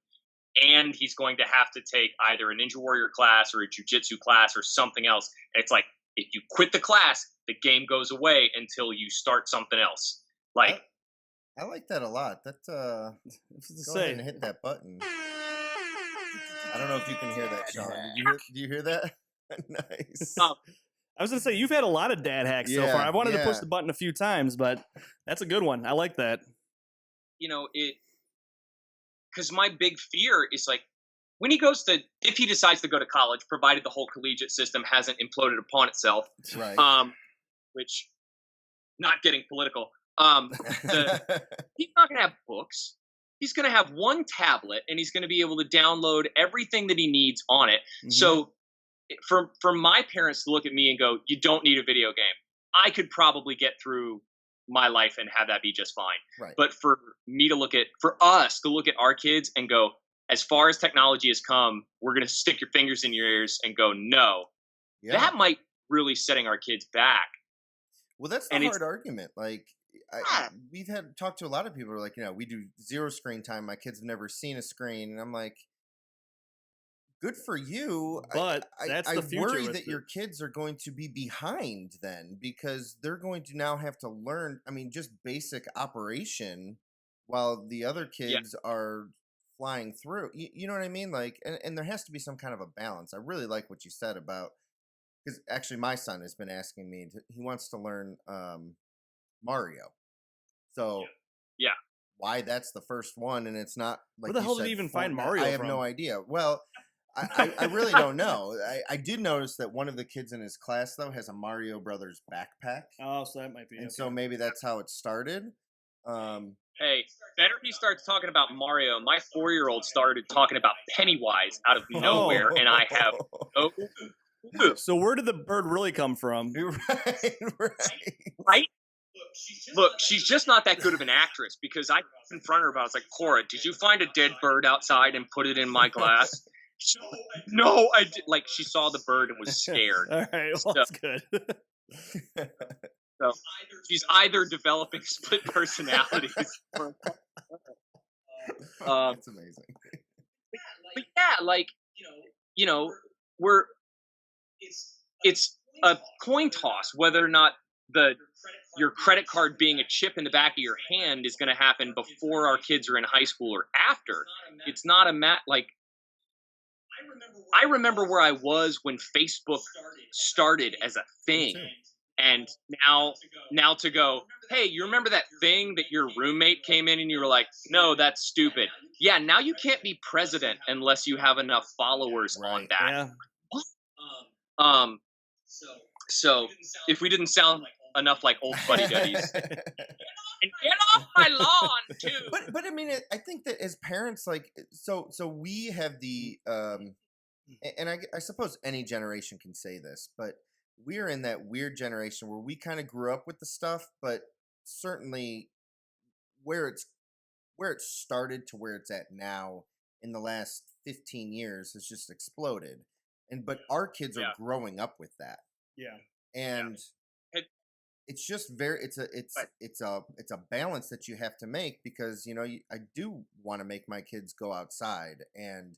And he's going to have to take either a Ninja Warrior class or a Jiu-Jitsu class or something else. And it's like, if you quit the class, the game goes away until you start something else. Like, I like that a lot. That go ahead and hit that button. I don't know if you can hear that, Shawn. Do you hear that? Nice. I was gonna say, you've had a lot of dad hacks so far. I wanted to push the button a few times, but that's a good one. I like that. Because my big fear is like, when if he decides to go to college, provided the whole collegiate system hasn't imploded upon itself, right? Which, not getting political, he's not going to have books. He's going to have one tablet, and he's going to be able to download everything that he needs on it. Mm-hmm. So, for my parents to look at me and go, "You don't need a video game," I could probably get through my life and have that be just fine. Right. But for us to look at our kids and go, as far as technology has come, we're going to stick your fingers in your ears and go, no. Yeah. That might really setting our kids back. Well, that's the hard argument. Like, we've talked to a lot of people who are like, we do 0 screen time. My kids have never seen a screen. And I'm like, good for you. But that's the future. I worry that your kids are going to be behind then, because they're going to now have to learn, just basic operation while the other kids are flying through. You know what I mean? Like, and there has to be some kind of a balance. I really like what you said about, because actually my son has been asking me, he wants to learn Mario. So yeah, why that's the first one and it's not like, where the hell did he even find Mario I have from? No idea. Well, I really don't know. I did notice that one of the kids in his class though has a Mario Brothers backpack. Oh, so that might be. And okay. so maybe that's how it started. Hey, better he starts talking about Mario. My 4-year-old started talking about Pennywise out of nowhere, and I have no clue. So where did the bird really come from? Right? Look, she's just not that good of an actress because I confronted her about it. I was like, Cora, did you find a dead bird outside and put it in my glass? No, I did. Like, she saw the bird and was scared. All right, well, that's good. So she's either developing split personalities or That's amazing. but yeah, like, it's a coin toss whether or not your credit card being a chip in the back of your hand is going to happen before our kids are in high school or after. It's not like I remember where I was when Facebook started as a thing. And now to go, hey, you remember that thing that your roommate came in and you were like, no, that's stupid. Yeah, now you can't be president unless you have enough followers on that. Yeah. So if we didn't sound enough like old fuddy-duddies. And get off my lawn, too. But I mean, I think that as parents, like, so we have the, and I suppose any generation can say this, but we're in that weird generation where we kind of grew up with the stuff, but certainly where it started to where it's at now in the last 15 years has just exploded. But our kids are growing up with that. Yeah. And it's just it's a balance that you have to make because, I do want to make my kids go outside and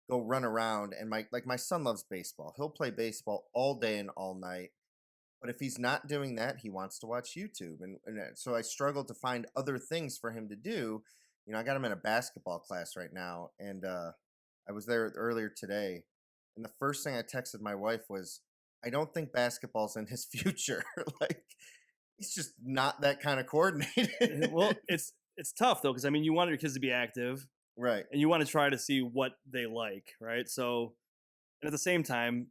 go run around, and my son loves baseball. He'll play baseball all day and all night. But if he's not doing that, he wants to watch YouTube. And so I struggle to find other things for him to do. I got him in a basketball class right now, and I was there earlier today. And the first thing I texted my wife was, I don't think basketball's in his future. Like, he's just not that kind of coordinated. Well, it's tough, though, because, I mean, you want your kids to be active. Right. And you want to try to see what they like, right? So, and at the same time,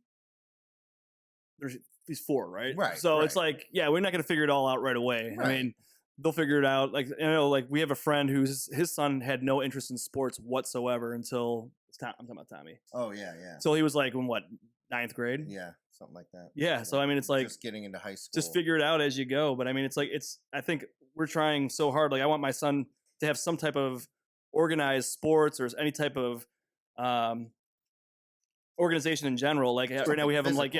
there's these 4, right? Right. So it's like, yeah, we're not going to figure it all out right away. Right. I mean, they'll figure it out. Like, like we have a friend his son had no interest in sports whatsoever until I'm talking about Tommy. Oh, yeah. So he was like in what, 9th grade? Yeah, something like that. Yeah. So, I mean, it's like just getting into high school. Just figure it out as you go. But I mean, it's like, I think we're trying so hard. Like, I want my son to have some type of organized sports or any type of organization in general. Like right now we have him like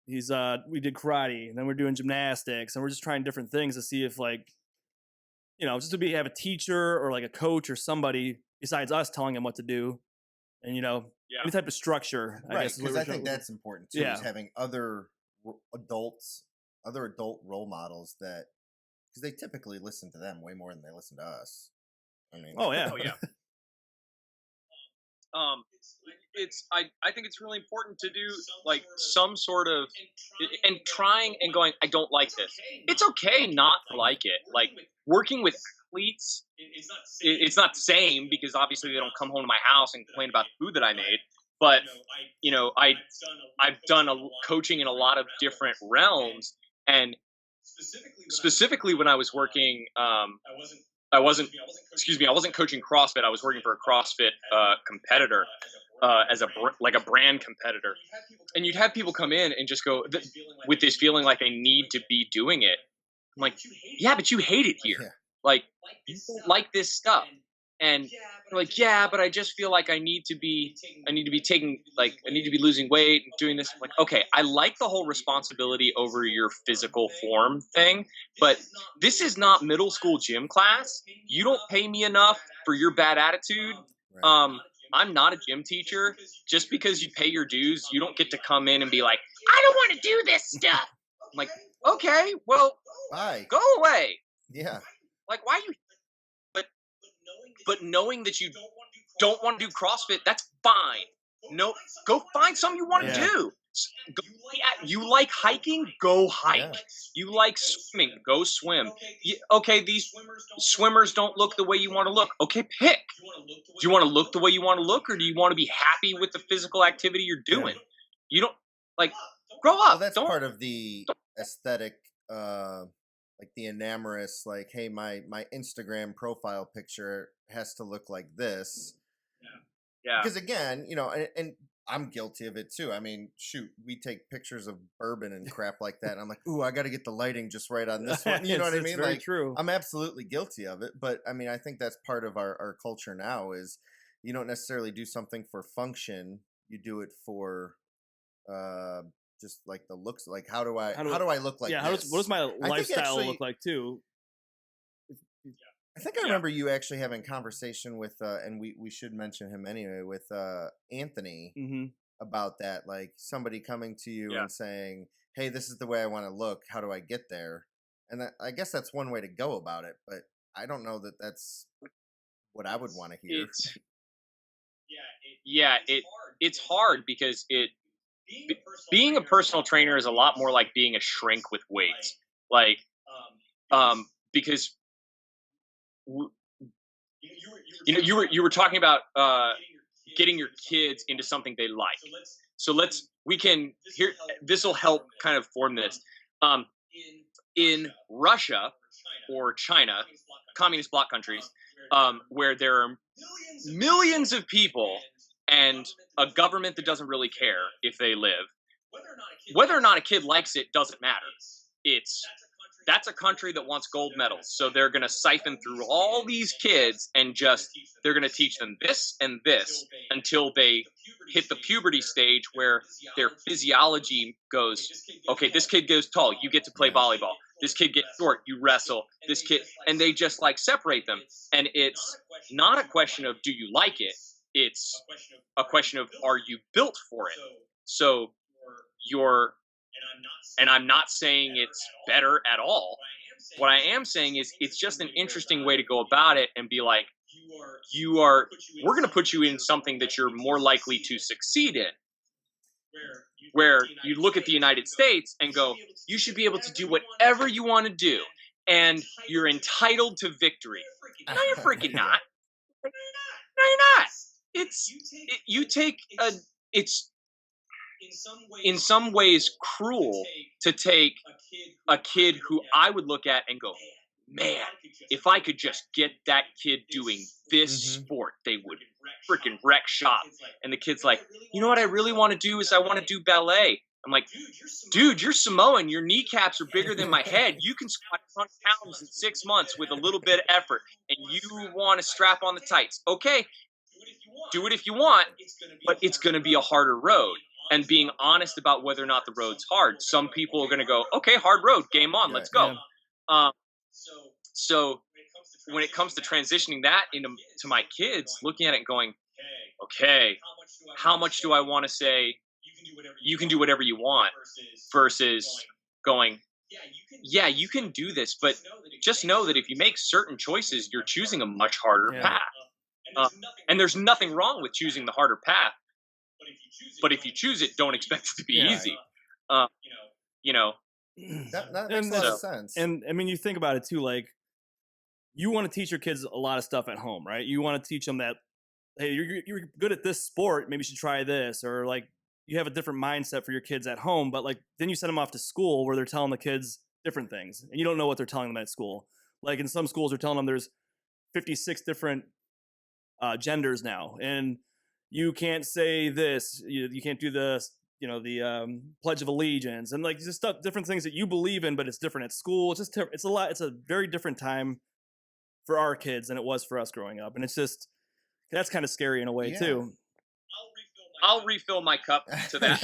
he's we did karate and then we're doing gymnastics and we're just trying different things to see if like just to have a teacher or like a coach or somebody besides us telling him what to do and any type of structure. Right, because I think that's important too. Is having other adult role models because they typically listen to them way more than they listen to us. I mean, oh yeah. I think it's really important to do like some sort of and trying and going, I don't like this. It's okay not to like it. Like working with athletes, it's not the same because obviously they don't come home to my house and complain about the food that I made. But I've done coaching in a lot of different realms, and specifically when I was working. I wasn't coaching CrossFit. I was working for a CrossFit competitor as a brand competitor. And you'd have people come in and just go with this feeling like they need to be doing it. I'm like, yeah, but you hate it here. Yeah. Like, you don't like this stuff. And they're like, yeah, but I just feel like I need to be losing weight and doing this. I'm like, okay, I like the whole responsibility over your physical form thing, but this is not middle school gym class. You don't pay me enough for your bad attitude. Right. I'm not a gym teacher. Just because you pay your dues, you don't get to come in and be like, I don't want to do this stuff. I'm like, okay, well, bye. Go away. Yeah. Like, why you? But knowing that you don't want to do CrossFit, that's fine. No, go find something you want to do. You like hiking? Go hike. Yeah. You like swimming? Go swim. Okay, these swimmers don't look the way you want to look. Okay, pick. Do you want to look the way you want to look, or do you want to be happy with the physical activity you're doing? Yeah. You don't like grow up. Well, that's don't, part of the aesthetic, like the enamorous, like, hey, my Instagram profile picture has to look like this. Yeah. Because again, and I'm guilty of it too. I mean, shoot, we take pictures of bourbon and crap like that. And I'm like, ooh, I got to get the lighting just right on this one. You know what I mean? Very like, true. I'm absolutely guilty of it. But I mean, I think that's part of our culture now is you don't necessarily do something for function. You do it for just like the looks. Like, how do I look like this? What does my lifestyle actually, look like too? I think I remember you actually having a conversation with, and we should mention him anyway, with Anthony about that. Like somebody coming to you and saying, "Hey, this is the way I want to look. How do I get there?" And I guess that's one way to go about it. But I don't know that that's what I would want to hear. It's hard because being a personal trainer is a lot more like being a shrink with weights. Like, because you were talking about getting your kids into something they like. So this will help kind of form this. In Russia or China, communist bloc countries, where there are millions of people and a government that doesn't really care if they live, whether or not a kid likes it doesn't matter. That's a country that wants gold medals. So they're going to siphon through all these kids and they're going to teach them this and this until they hit the puberty stage where their physiology goes, okay, this kid goes tall, you get to play volleyball. This kid gets short, you wrestle. This kid, and they just like separate them. And it's not a question of do you like it? It's a question of are you built for it? So and I'm not saying it's better at all. What I am saying is it's just an interesting way to go about it and be like, we're going to put you in something that you're more likely to succeed in. Where you look at the United States and go, you should be able to do whatever you want to do. And you're entitled to victory. No, you're freaking not. No, you're not. It's in some ways cruel to take a kid who I would look at and go, man, if I could just get that kid doing this sport, they would freaking wreck shop. And the kid's like, you know what I really want to do is I want to do ballet. I'm like, dude, you're Samoan. Your kneecaps are bigger than my head. You can squat 100 pounds in 6 months with a little bit of effort, and you want to strap on the tights. Okay, do it if you want, but it's going to be a harder road. And being honest about whether or not the road's hard. Some people are going to go, okay, hard road, game on, let's go. Yeah. So when it comes to transitioning that into my kids, looking at it and going, okay, how much do I want to say you can do whatever you want versus going, yeah, you can do this, but just know that if you make certain choices, you're choosing a much harder path. And there's nothing wrong with choosing the harder path. But if you choose it, don't expect it to be easy. That makes a lot of sense. And I mean, you think about it too, like you want to teach your kids a lot of stuff at home, right? You want to teach them that, hey, you're good at this sport, maybe you should try this, or like you have a different mindset for your kids at home, but like then you send them off to school where they're telling the kids different things, and you don't know what they're telling them at school. Like in some schools, they're telling them there's 56 different genders now, and you can't say this, you can't do the Pledge of Allegiance, and like just stuff, different things that you believe in, but it's different at school. It's just it's a lot. It's a very different time for our kids than it was for us growing up, and it's just that's kind of scary in a way too. I'll refill my cup to that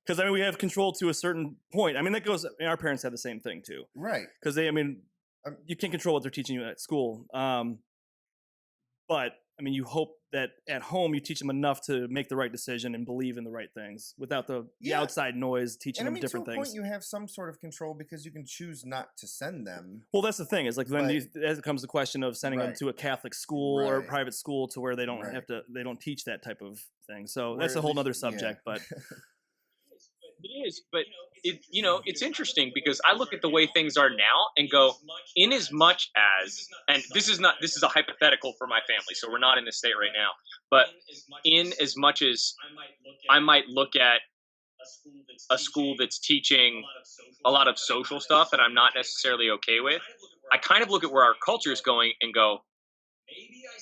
because I mean we have control to a certain point. I mean that goes. I mean, our parents had the same thing too, right? Because you can't control what they're teaching you at school, but I mean, you hope that at home you teach them enough to make the right decision and believe in the right things without the outside noise teaching and them different to a things. point, you have some sort of control because you can choose not to send them. Well, that's the thing. Is like then that comes the question of sending them to a Catholic school or a private school to where they don't have to. They don't teach that type of thing. So that's a whole other subject. But it is. But it's interesting because I look at the way things are now and go, in as much as, and this is a hypothetical for my family, so we're not in this state right now. But in as much as I might look at a school that's teaching a lot of social stuff that I'm not necessarily okay with, I kind of look at where our culture is going and go,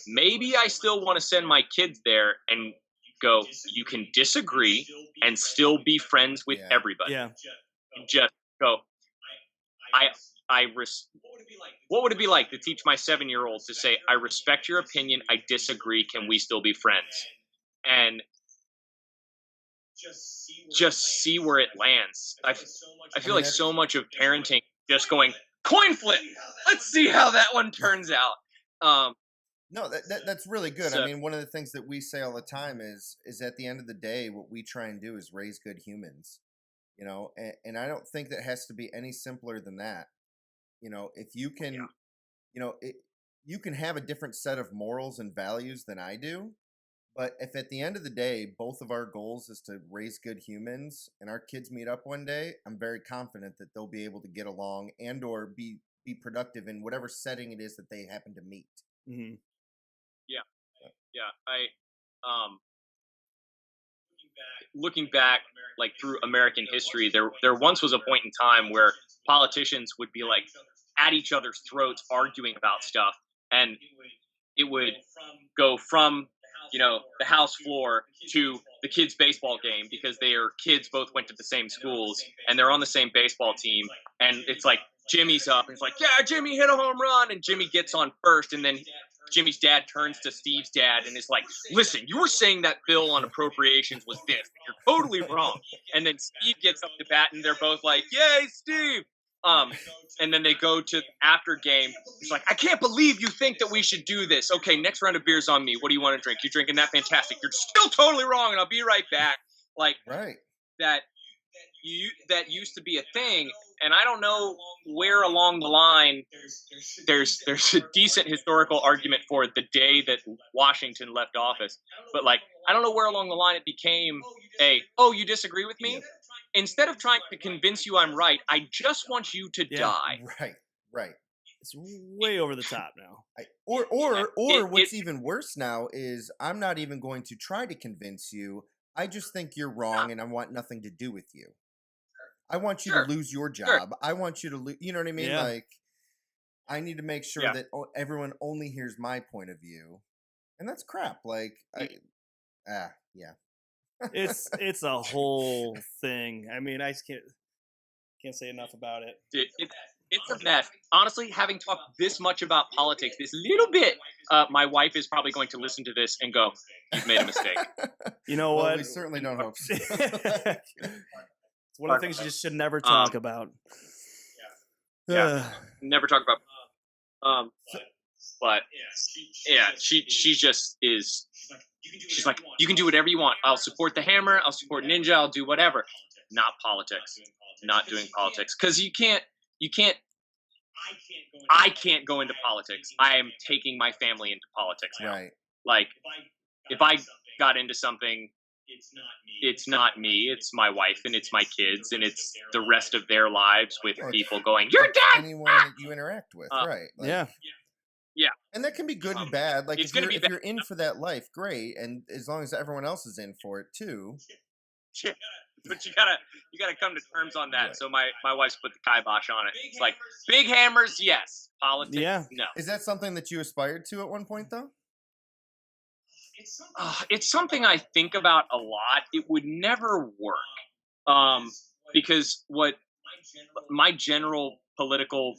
maybe I still want to send my kids there and go, you can disagree and still be friends with everybody. Yeah. Just go, what would it be like to teach my 7-year-old to say, I respect your opinion, I disagree, can we still be friends? And just see where it lands. I feel like so much of parenting just going, coin flip, let's see how that one turns out. No, that's really good. So, I mean, one of the things that we say all the time is at the end of the day, what we try and do is raise good humans, and I don't think that has to be any simpler than that. If you can, you can have a different set of morals and values than I do, but if at the end of the day, both of our goals is to raise good humans and our kids meet up one day, I'm very confident that they'll be able to get along and or be productive in whatever setting it is that they happen to meet. Mm-hmm. I looking back like through American history, there once was a point in time where politicians would be like at each other's throats arguing about stuff, and it would go from the House floor to the kids' baseball game because their kids both went to the same schools and they're on the same baseball team, and it's like Jimmy's up and it's like, yeah, Jimmy hit a home run, and Jimmy gets on first, and then Jimmy's dad turns to Steve's dad and is like, listen, you were saying that bill on appropriations was this. You're totally wrong. And then Steve gets up to bat and they're both like, yay, Steve. And then they go to after game. It's like, I can't believe you think that we should do this. Okay, next round of beers on me. What do you want to drink? You're drinking that? Fantastic. You're still totally wrong, and I'll be right back. Like, that used to be a thing. And I don't know where along the line there's a decent historical argument for the day that Washington left office. But like, I don't know where along the line it became you disagree with me? Yeah. Instead of trying to convince you I'm right, I just want you to die. Right. It's way over the top now. What's even worse now is I'm not even going to try to convince you. I just think you're wrong and I want nothing to do with you. I want you to lose your job. I want you to lose, you know what I mean? Yeah. Like, I need to make sure that everyone only hears my point of view. And that's crap. Like, It's a whole thing. I mean, I just can't say enough about it. It's a mess. Honestly, having talked this much about politics, this little bit, my wife is probably going to listen to this and go, you've made a mistake. You know what? We certainly don't hope so. It's one of the things you just should never talk about. Never talk about. But yeah, she just is. She's like, you can do whatever you want. I'll support the Hammer. I'll support Ninja. I'll do whatever. Not politics. Not doing politics. Because you can't. I can't go into politics. I am taking my family into politics now. Right. Like, if I got into something, it's not me. It's my wife and it's my kids and it's the rest of their lives with people going, "You're dead." Anyone that you interact with, right? Like, yeah. And that can be good and bad. Like, if you're in for that life, great. And as long as everyone else is in for it too. Yeah. But you gotta come to terms on that. Right. So my wife's put the kibosh on it. It's like, big hammers, yes. Politics, no. Is that something that you aspired to at one point, though? It's something I think about a lot. It would never work. Because what my general political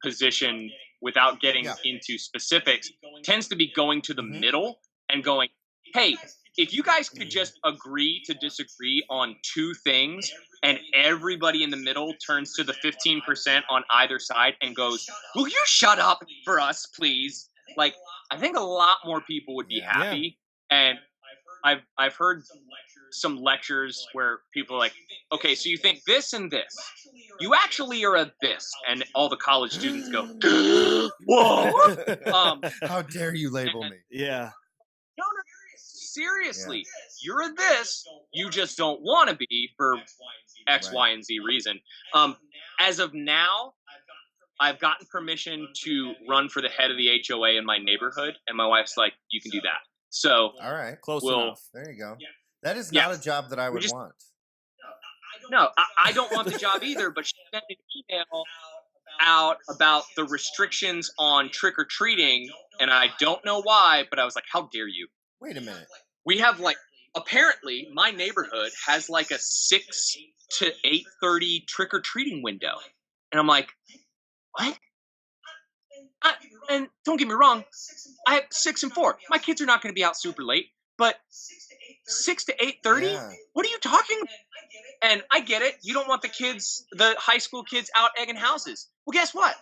position, without getting into specifics, tends to be going to the middle and going, hey, if you guys could just agree to disagree on two things and everybody in the middle turns to the 15% on either side and goes, will you shut up for us, please? like I think a lot more people would be happy. And I've heard some lectures where people are like, okay, so you think this and this, you actually are a this, and all the college students go, whoa. How dare you label me? Yeah. No, seriously, you're a this, you just don't want to be for X, Y, and Z reason. As of now, I've gotten permission to run for the head of the HOA in my neighborhood, and my wife's like, you can do that. So, all right, close enough. There you go. That is not a job that I would want. No, I don't want the job either, but she sent an email out about the restrictions on trick-or-treating, and I don't know why, but I was like, how dare you? Wait a minute. We have, like, apparently, my neighborhood has, like, a 6 to 8:30 trick-or-treating window. And I'm like, what? And don't get me wrong, I have 6 and 4. My kids are not going to be out super late, but 6 to 8:30? What are you talking about? And I get it. You don't want the high school kids out egging houses. Well, guess what?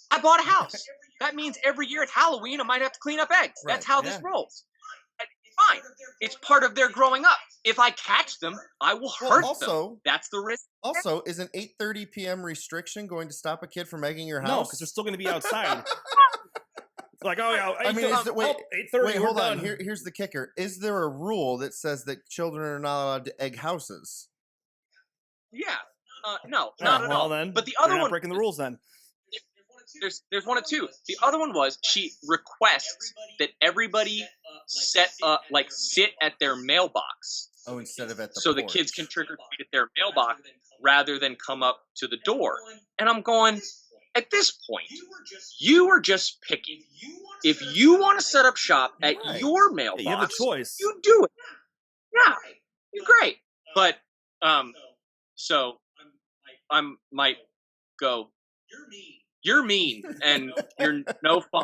I bought a house. That means every year at Halloween, I might have to clean up eggs. That's how this rolls. Fine. It's part of their growing up. If I catch them, I will hurt them. That's the risk. Also, is an 8:30 p.m. restriction going to stop a kid from egging your house? No, because they're still going to be outside. It's like, oh yeah, I mean, 8:30. Hold on. Here's the kicker: is there a rule that says that children are not allowed to egg houses? Yeah. No, not at all. Then, but the other one breaking the rules. Then there's one of two. The other one was she requests that everybody sit at their mailbox. Oh, instead of at the so porch. The kids can trick or treat at their mailbox rather than come up to the door. And I'm going, at this point, you are just picking. If you want to set up shop at your mailbox, you have a choice. You do it. Yeah, you're great. But so I might go, you're mean and you're no fun.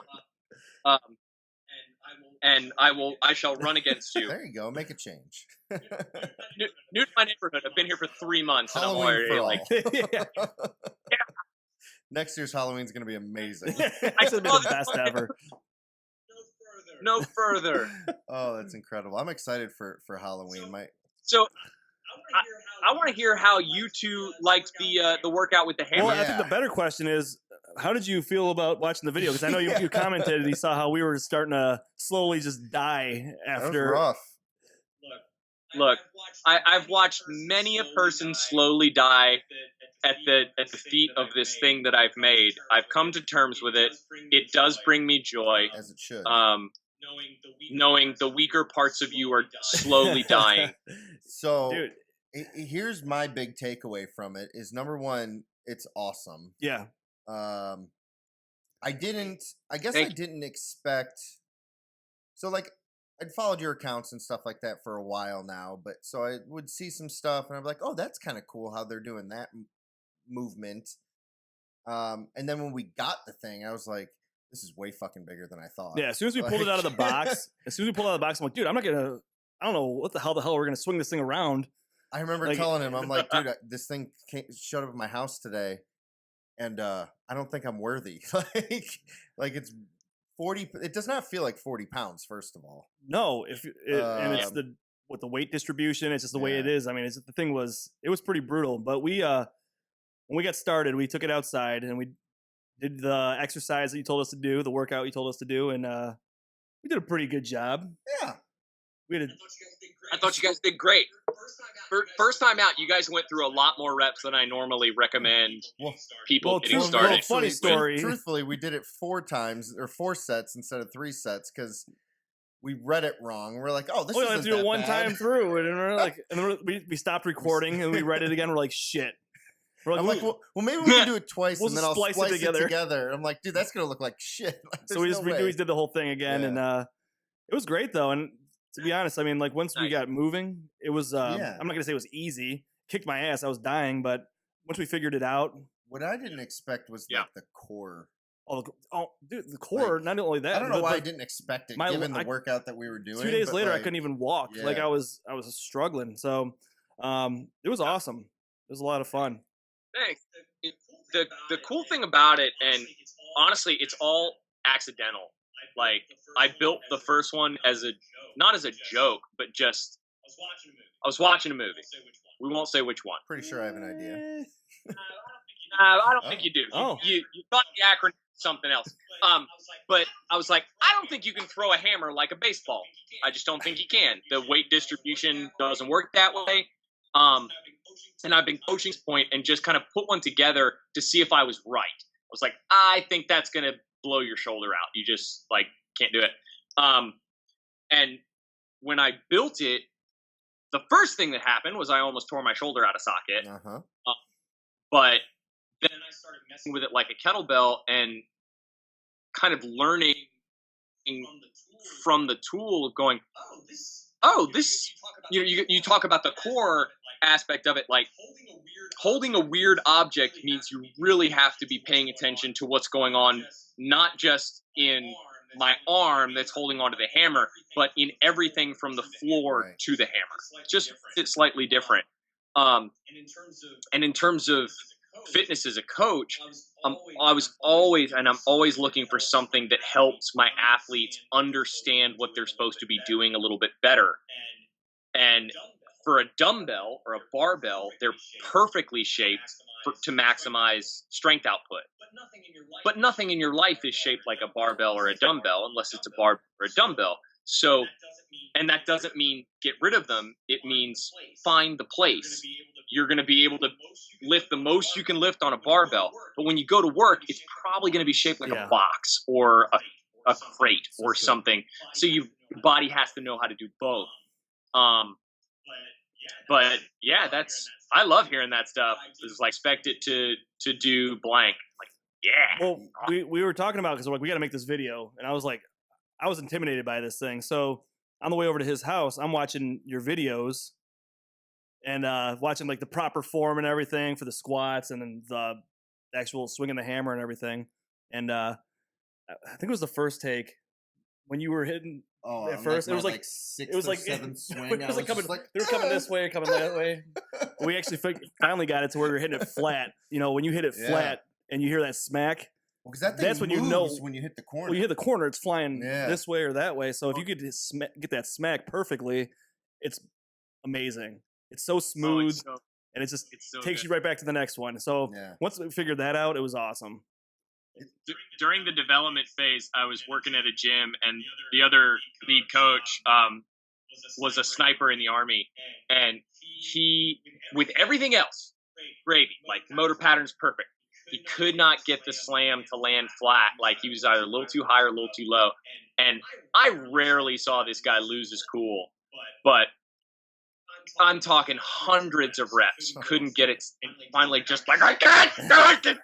And I shall run against you. There you go. Make a change. New to my neighborhood. I've been here for 3 months. Halloween and I'm already for all. Next year's Halloween's going to be amazing. I should have been the best ever. No further. Oh, that's incredible. I'm excited for Halloween. So I want to hear how you two liked the workout with the hammer. Well, I think the better question is, how did you feel about watching the video? Because I know you commented and you saw how we were starting to slowly just die after. That was rough. Look, I've watched many a person slowly die at the feet of this thing that I've made. I've come to terms with it. It does bring me joy. As it should. Knowing the weaker parts of you are slowly dying. So, dude, here's my big takeaway from it is, number one, it's awesome. Yeah. I didn't expect. So, like, I'd followed your accounts and stuff like that for a while now, but so I would see some stuff and I'm like, oh, that's kind of cool how they're doing that movement. And then when we got the thing, I was like, this is way fucking bigger than I thought. Yeah, as soon as we pulled it out of the box, I'm like, dude, I'm not gonna. I don't know what the hell we're gonna swing this thing around. I remember telling him, I'm like, dude, this thing showed up at my house today, and I don't think I'm worthy. like it's 40. It does not feel like 40 pounds. First of all, no. And it's the weight distribution. It's just the way it is. I mean, the thing was pretty brutal. But we when we got started, we took it outside and we did the exercise that you told us to do, the workout you told us to do, and we did a pretty good job. Yeah. I thought you guys did great. First time out, you guys went through a lot more reps than I normally recommend people getting started. Well, funny story. Truthfully, we did it 4 sets instead of 3 sets because we read it wrong. We're like, oh, this isn't that bad. We only have to do it one time through, and we're like, we stopped recording and we read it again. We're like, shit. I'm like, well, maybe we can do it twice and then I'll splice it together. I'm like, dude, that's gonna look like shit. Like, so we did the whole thing again, and it was great though. And to be honest, I mean, like once we got moving, it was. I'm not gonna say it was easy. Kicked my ass. I was dying, but once we figured it out, what I didn't expect was like the core. Oh, dude, the core. Like, not only that, I don't know why I didn't expect it, given the workout that we were doing. 2 days later, I couldn't even walk. Yeah. Like I was struggling. So, it was awesome. It was a lot of fun. Thanks. The cool thing about it, and honestly, it's all accidental. Like, I built the first one not as a joke, but just I was watching a movie. We won't say which one. Pretty sure I have an idea. I don't think you do. Oh. You thought the acronym was something else. But I was like, I don't think you can throw a hammer like a baseball. I just don't think you can. The weight distribution doesn't work that way. And I've been coaching this point and just kind of put one together to see if I was right. I was like, I think that's going to blow your shoulder out. You just like can't do it. And when I built it, the first thing that happened was I almost tore my shoulder out of socket. Uh-huh. But then I started messing with it like a kettlebell and kind of learning from the tool of going, this, you talk about the core aspect of it. Like, holding a weird object means you really have to be paying attention to what's going on, not just in my arm that's holding onto the hammer, but in everything from the floor to the hammer. Just it's slightly different. And in terms of fitness as a coach, I'm always looking for something that helps my athletes understand what they're supposed to be doing a little bit better. And for a dumbbell or a barbell, they're perfectly shaped to maximize strength output. But nothing in your life is shaped like a barbell or a dumbbell unless it's a bar or a dumbbell. So, and that doesn't mean get rid of them. It means find the place. You're going to be able to lift the most you can lift on a barbell. But when you go to work, it's probably going to be shaped like a box or a crate or something. So your body has to know how to do both. But yeah, I love hearing that stuff. It's like, expect it to do blank. Like, yeah. Well, we were talking about, because we got to make this video, and I was intimidated by this thing. So on the way over to his house, I'm watching your videos and watching like the proper form and everything for the squats and then the actual swinging the hammer and everything. And I think it was the first take when you were hitting. Oh, at first, it was like sixth it was like seventh swing. It was like coming, they were coming this way, coming that way. We actually finally got it to where we were hitting it flat. You know, when you hit it flat and you hear that smack, because that's when you know when you hit the corner. When you hit the corner, it's flying this way or that way. So if you could get that smack perfectly, it's amazing. It's so smooth, and it just takes you right back to the next one. So once we figured that out, it was awesome. During the development phase, I was working at a gym, and the other lead coach was a sniper in the Army, and he, with everything else, gravy, like motor patterns perfect. He could not get the slam to land flat. Like, he was either a little too high or a little too low. And I rarely saw this guy lose his cool, but I'm talking hundreds of reps. Couldn't get it. And finally, just like, I can't do it.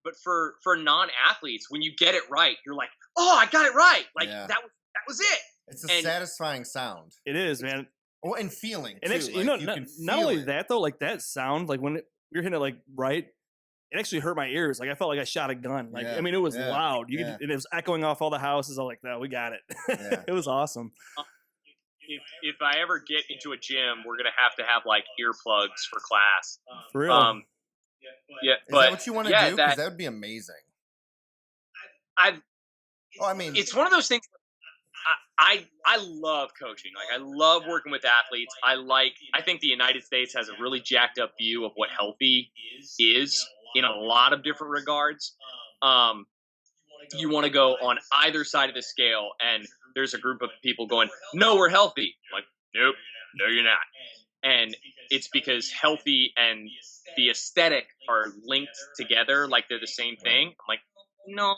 But for non-athletes, when you get it right, you're like, oh, I got it right. Like, that was it. It's a satisfying sound. It is, man. Oh, and feeling, and too. Actually, like, not only that, though, like, that sound, like, when you're hitting it, like, right, it actually hurt my ears. Like, I felt like I shot a gun. Like, I mean, it was loud. And it was echoing off all the houses. I was like, no, we got it. It was awesome. If I ever get into a gym, we're going to have like earplugs for class. For real? Is that what you want to do? Because that would be amazing. It's one of those things. I love coaching. Like, I love working with athletes. I think the United States has a really jacked up view of what healthy is in a lot of different regards. You want to go on either side of the scale, and there's a group of people going, no, we're healthy. I'm like, nope, no, you're not. And it's because healthy and the aesthetic are linked together, like they're the same thing. I'm like, no.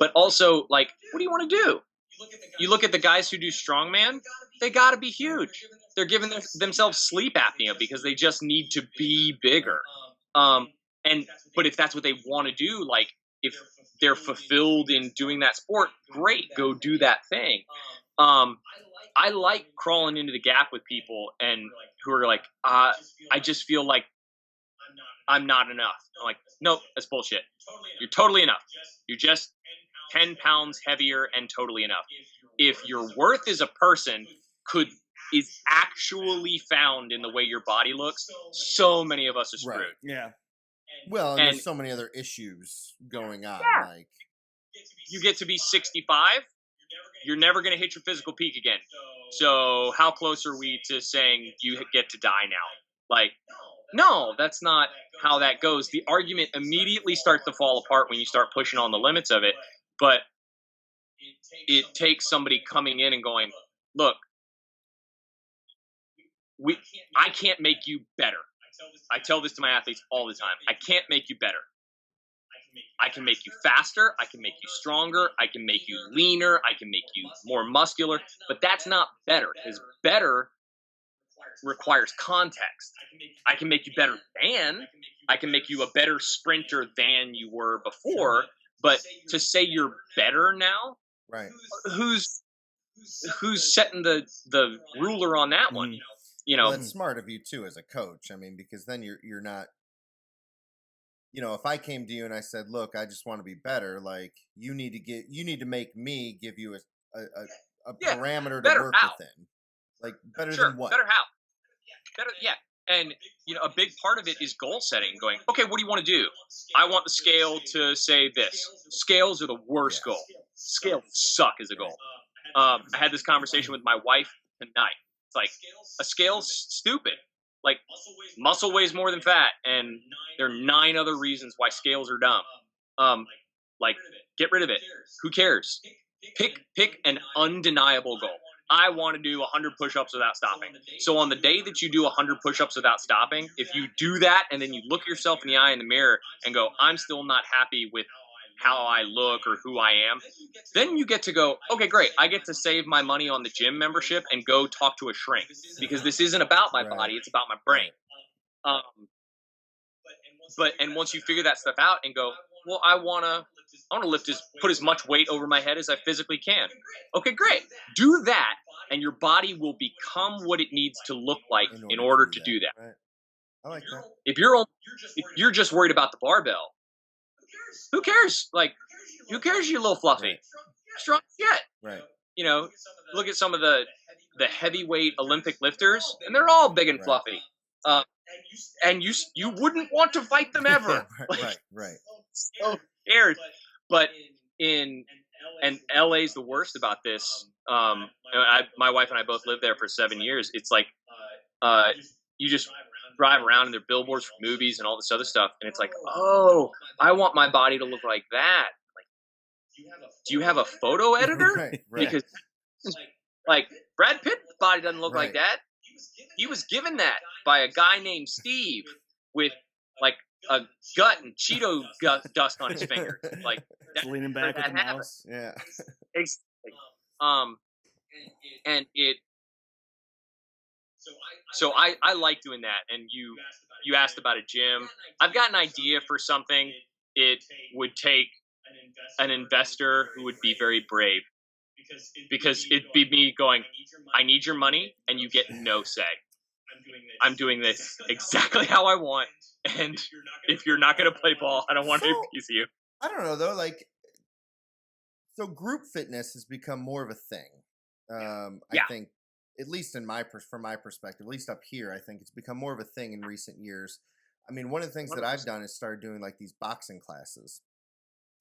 But also, like, what do you want to do? You look at the guys who do strongman, they got to be huge. They're giving themselves sleep apnea because they just need to be bigger. But if that's what they want to do, like, if they're fulfilled in doing that sport, great, go do that thing. I like crawling into the gap with people and who are like, I just feel like I'm not enough. I'm like, nope, that's bullshit. You're totally enough. You're just 10 pounds heavier and totally enough. If your worth as a person could is actually found in the way your body looks, so many of us are screwed. Right. Yeah. Well, and And there's so many other issues going on. Yeah. Like, you get to be 65, you're never going to hit your physical peak again. So how close are we to saying you get to die now? Like, no, that's not how that goes. The argument immediately starts to fall apart when you start pushing on the limits of it. But it takes somebody coming in and going, look, I can't make you better. I tell this to my athletes all the time. I can't make you better. I can make you faster. I can make you stronger. I can make you leaner. I can make you more muscular. But that's not better, because better requires context. I can make you better than. I can make you a better sprinter than you were before. But to say you're better now, right. who's setting the ruler on that one? You know, Well, that's smart of you too as a coach. I mean, because then you're not, you know, if I came to you and I said, look, I just want to be better, like you need to make me give you a parameter to better work how? within. Like better Sure, than what? better how? Better, yeah. And you know, a big part of it is goal setting. Going, okay, what do you want to do? I want the scale to say this. Scales are the worst goal. Scales suck as a goal. I had this conversation with my wife tonight. It's like, a scale's stupid. Like, muscle weighs more than fat, and there are 9 other reasons why scales are dumb. Like, get rid of it. Who cares? Pick an undeniable goal. I want to do 100 push-ups without stopping. So on the day that you do 100 push-ups without stopping, if you do that and then you look yourself in the eye in the mirror and go, I'm still not happy with how I look or who I am, then you get to go, okay, great. I get to save my money on the gym membership and go talk to a shrink, because this isn't about my body, it's about my brain. And once you figure that stuff out and go, well, I want to put as much weight over my head as I physically can. Okay, great. Do that, and your body will become what it needs to look like in order to do that. Right. I like that. If you're just worried about the barbell, who cares? Like, who cares? You little fluffy, Right. strong yet. Right. You know, look at some of the heavyweight Olympic lifters, and they're all big and Right. fluffy. And you wouldn't want to fight them ever. Right. So scared. But and LA's the worst about this. My wife and I both lived there for 7 years. It's like you just drive around and there are billboards for movies and all this other stuff, and it's like, oh, I want my body to look like that. Like, do you have a photo editor? Right. Because like Brad Pitt's body doesn't look like Right. that. He was given that by a guy named Steve with like a gut and Cheeto dust on his finger. Like, Just leaning back with the mouse. Yeah. exactly. And it. So I like doing that. And you asked about a gym. I've got an idea for something. It would take an investor who would be very brave, because it'd be me going, I need your money, and you get no say. I'm doing this exactly how I want, and if you're not going to play ball, I don't want any piece of you. I don't know though. Like, so group fitness has become more of a thing. I think, at least from my perspective, at least up here, I think it's become more of a thing in recent years. I mean, one of the things that I've done is started doing like these boxing classes,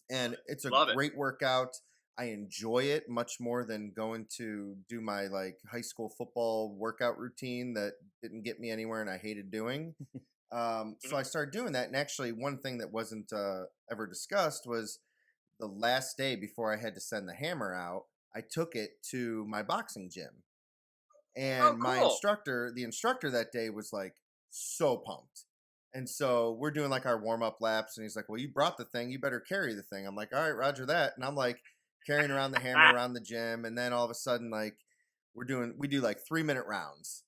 and it's a great workout. I enjoy it much more than going to do my like high school football workout routine that didn't get me anywhere and I hated doing. So I started doing that. And actually, one thing that wasn't ever discussed was the last day before I had to send the hammer out, I took it to my boxing gym. And my instructor, the instructor that day was like so pumped. And so we're doing like our warm up laps. And he's like, well, you brought the thing. You better carry the thing. I'm like, all right, roger that. And I'm like, carrying around the hammer around the gym, and then all of a sudden, like, we do like 3-minute rounds,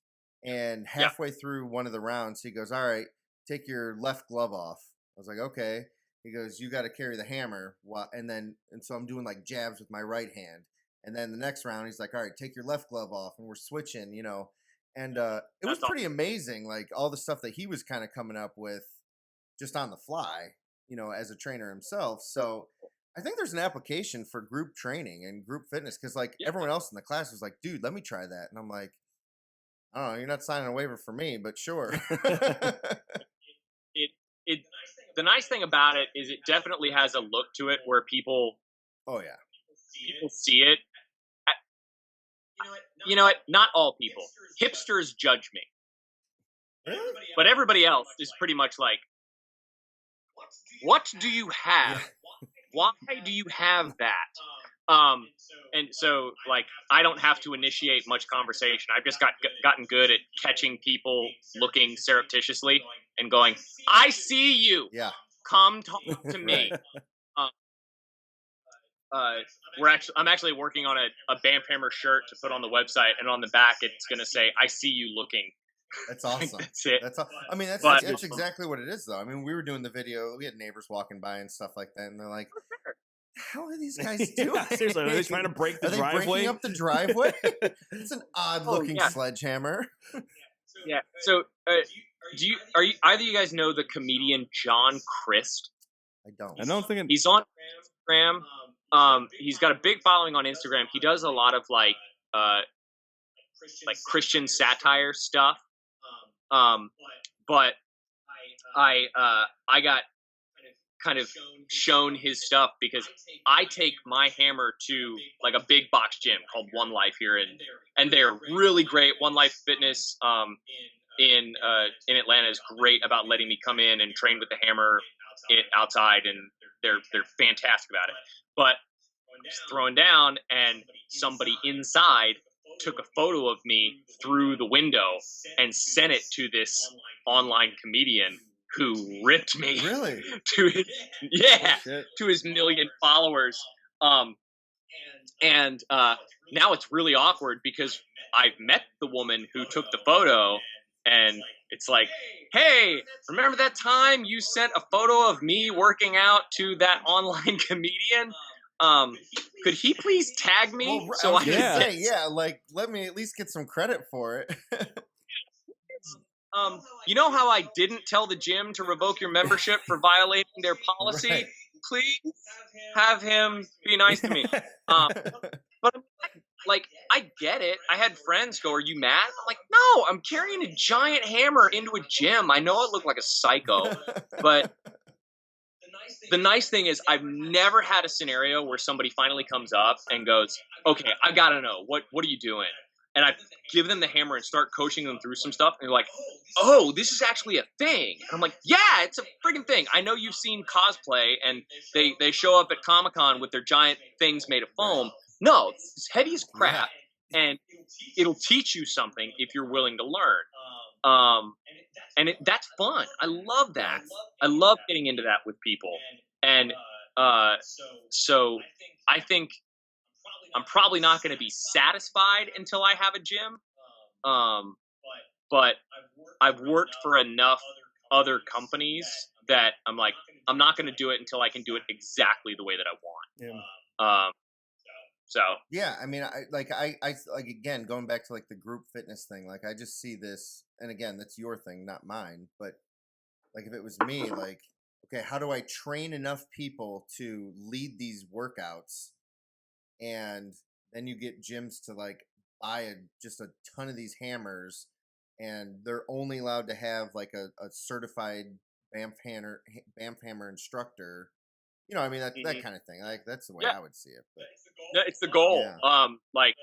and halfway through one of the rounds, he goes, all right, take your left glove off. I was like, okay. He goes, you got to carry the hammer, and so I'm doing like jabs with my right hand, and then the next round, he's like, all right, take your left glove off, and we're switching, you know, and it was pretty amazing, like all the stuff that he was kind of coming up with just on the fly, you know, as a trainer himself. So I think there's an application for group training and group fitness, because like everyone else in the class was like, dude, let me try that. And I'm like, I don't know. You're not signing a waiver for me, but sure. It the nice thing about it is it definitely has a look to it where people Oh yeah. see it. You know what? Not all people. Hipsters judge me, Really? but everybody else is pretty much like, "What do you have? Why do you have that?" And so like I don't have to initiate much conversation. I've just gotten good at catching people looking surreptitiously and going, "I see you. Yeah. Come talk to me." Right. I'm actually working on a Bamf Hammer shirt to put on the website, and on the back it's gonna say, "I see you looking." That's awesome. That's it. I mean, that's But- that's exactly what it is, though. I mean, we were doing the video. We had neighbors walking by and stuff like that, and they're like, "How are these guys doing? Yeah, seriously, are they trying to break the Are they driveway? breaking up the driveway? It's an odd-looking yeah. sledgehammer." Yeah. So, are you either of you guys know the comedian John Crist? I don't. I don't think He's on Instagram. He's got a big following on Instagram. He does a lot of like Christian satire stuff. But I got kind of shown his stuff because I take my hammer to like a big box gym called One Life here, and they're really great. One Life Fitness in Atlanta is great about letting me come in and train with the hammer outside, and they're fantastic about it. But I'm just throwing down, and somebody inside took a photo of me through the window and sent it to this online comedian who ripped me Really? to his million followers. And now it's really awkward because I've met the woman who took the photo, and it's like, "Hey, remember that time you sent a photo of me working out to that online comedian? Could he please tag me Well, I was can gonna get say, like, let me at least get some credit for it. You know how I didn't tell the gym to revoke your membership for violating their policy? Right. Please have him be nice to me." But like, I get it. I had friends go, "Are you mad?" I'm like, "No, I'm carrying a giant hammer into a gym. I know I look like a psycho, but the nice thing is I've never had a scenario where somebody finally comes up and goes, "Okay, I gotta know, what are you doing?" And I give them the hammer and start coaching them through some stuff, and they're like, "Oh, this is actually a thing." And I'm like, "Yeah, it's a friggin' thing. I know you've seen cosplay, and they show up at Comic-Con with their giant things made of foam. No, it's heavy as crap, and it'll teach you something if you're willing to learn." And that's fun. I love that. I love getting into that with people. And so I think I'm probably not going to be satisfied until I have a gym. But I've worked for enough other companies that I'm like, I'm not going to do it until I can do it exactly the way that I want. Yeah. So yeah, I mean, I like again, going back to like the group fitness thing, like I just see this, and again, that's your thing, not mine, but like if it was me, like, okay, how do I train enough people to lead these workouts? And then you get gyms to like buy just a ton of these hammers, and they're only allowed to have like a certified Bamf hammer instructor. You know, I mean, that kind of thing. Like that's the way I would see it. But no, it's the goal. Yeah. Like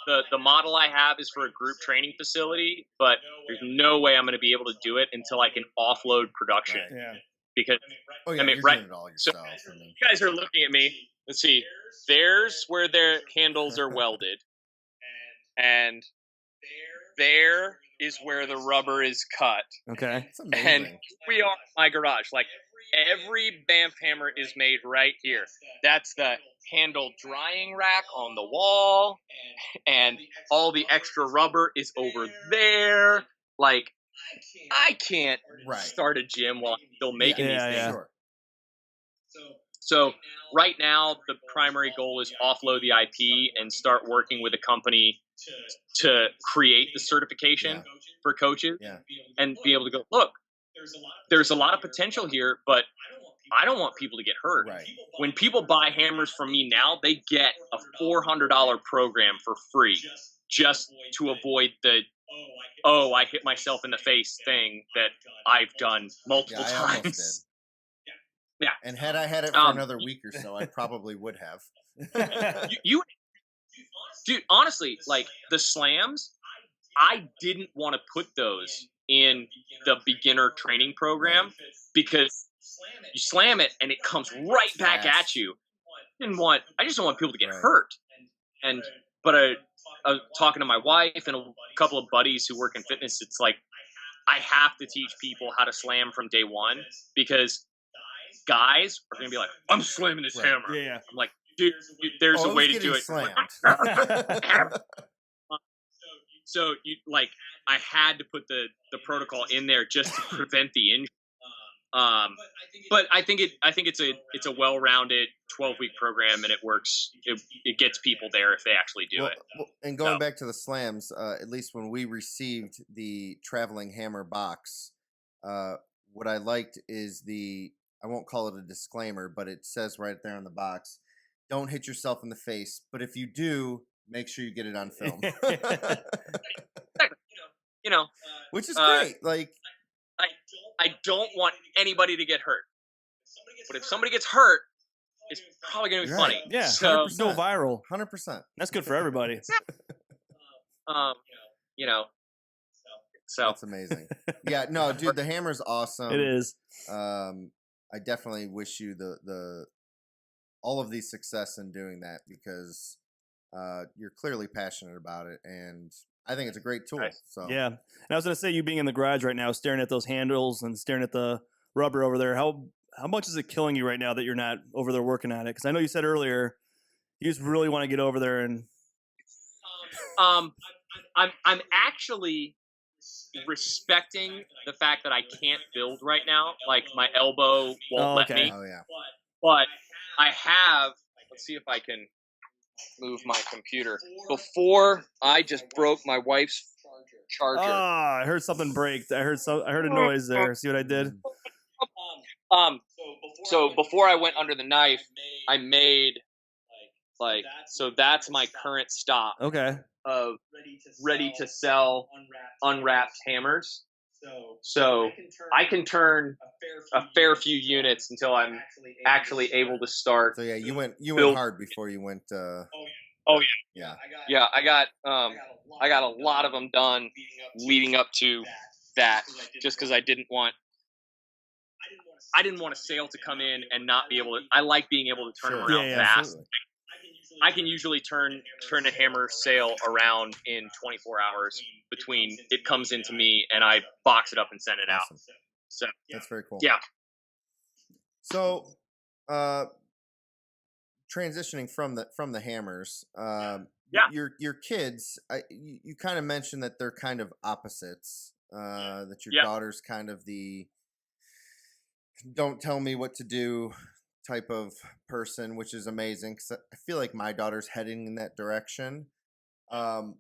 the model I have is for a group training facility, but there's no way I'm going to be able to do it until I can offload production. Right. Yeah. Because oh yeah, I mean, you're right. doing it all So yourself. I mean, you guys are looking at me. Let's see. There's where their handles are welded, and there is where the rubber is cut. Okay. it's amazing. And we are in my garage. Like every Bamf hammer is made right here. That's the handle drying rack on the wall, and all the extra rubber is over there. Like I can't start a gym while I'm still making these things. Sure. So right now, the primary goal is offload the IP and start working with a company to create the certification for coaches and be able to go, look, there's a lot of potential here, but I don't want people to get hurt. Right. When people buy hammers from me now, they get a $400 program for free just to avoid the oh, I hit myself in the face thing that I've done multiple I almost times. did. Yeah. And had I had it for another week or so, I probably would have. Dude, honestly, like the slams, I didn't want to put those in the beginner training program because you slam it and it comes right back at you. I just don't want people to get hurt. But I was talking to my wife and a couple of buddies who work in fitness. It's like I have to teach people how to slam from day one because guys are going to be like, I'm slamming this hammer. Yeah. I'm like, dude, there's a way to do it. So you like, I had to put the protocol in there just to prevent the injury. But I think it's a well-rounded 12-week program, and it works. It gets people there if they actually do it. And going back to the slams, at least when we received the traveling hammer box, what I liked is I won't call it a disclaimer, but it says right there on the box, don't hit yourself in the face. But if you do, make sure you get it on film. Which is great. Like, I don't want anybody to get hurt. But if somebody gets hurt, it's probably going to be funny. Yeah, so go viral. 100%. That's good for everybody. So that's amazing. Yeah, no, dude, the hammer's awesome. It is. I definitely wish you the all of the success in doing that because you're clearly passionate about it, and I think it's a great tool. Right. So yeah, and I was gonna say, you being in the garage right now, staring at those handles and staring at the rubber over there, how much is it killing you right now that you're not over there working at it? Because I know you said earlier you just really want to get over there and. I'm actually respecting the fact that I can't build right now. Like my elbow won't let me. Oh yeah. But I have. Let's see if I can move my computer. Before I just broke my wife's charger. Ah, I heard something break. I heard a noise there. See what I did? So before I went under the knife, I made so that's my current stock. Okay. Of ready to sell unwrapped hammers. So I can turn a fair few units until I'm actually able to start. So yeah, you went hard before you went. Oh yeah. Yeah, I got a lot of them done leading up to that, just because I didn't want a sale to come in and not be able to. I like being able to turn them around fast. Absolutely. I can usually turn a hammer sale around in 24 hours between it comes into me and I box it up and send it out. So that's very cool. Yeah. So, transitioning from the hammers, your kids, you kind of mentioned that they're kind of opposites. That your daughter's kind of the don't tell me what to do type of person, which is amazing because I feel like my daughter's heading in that direction. How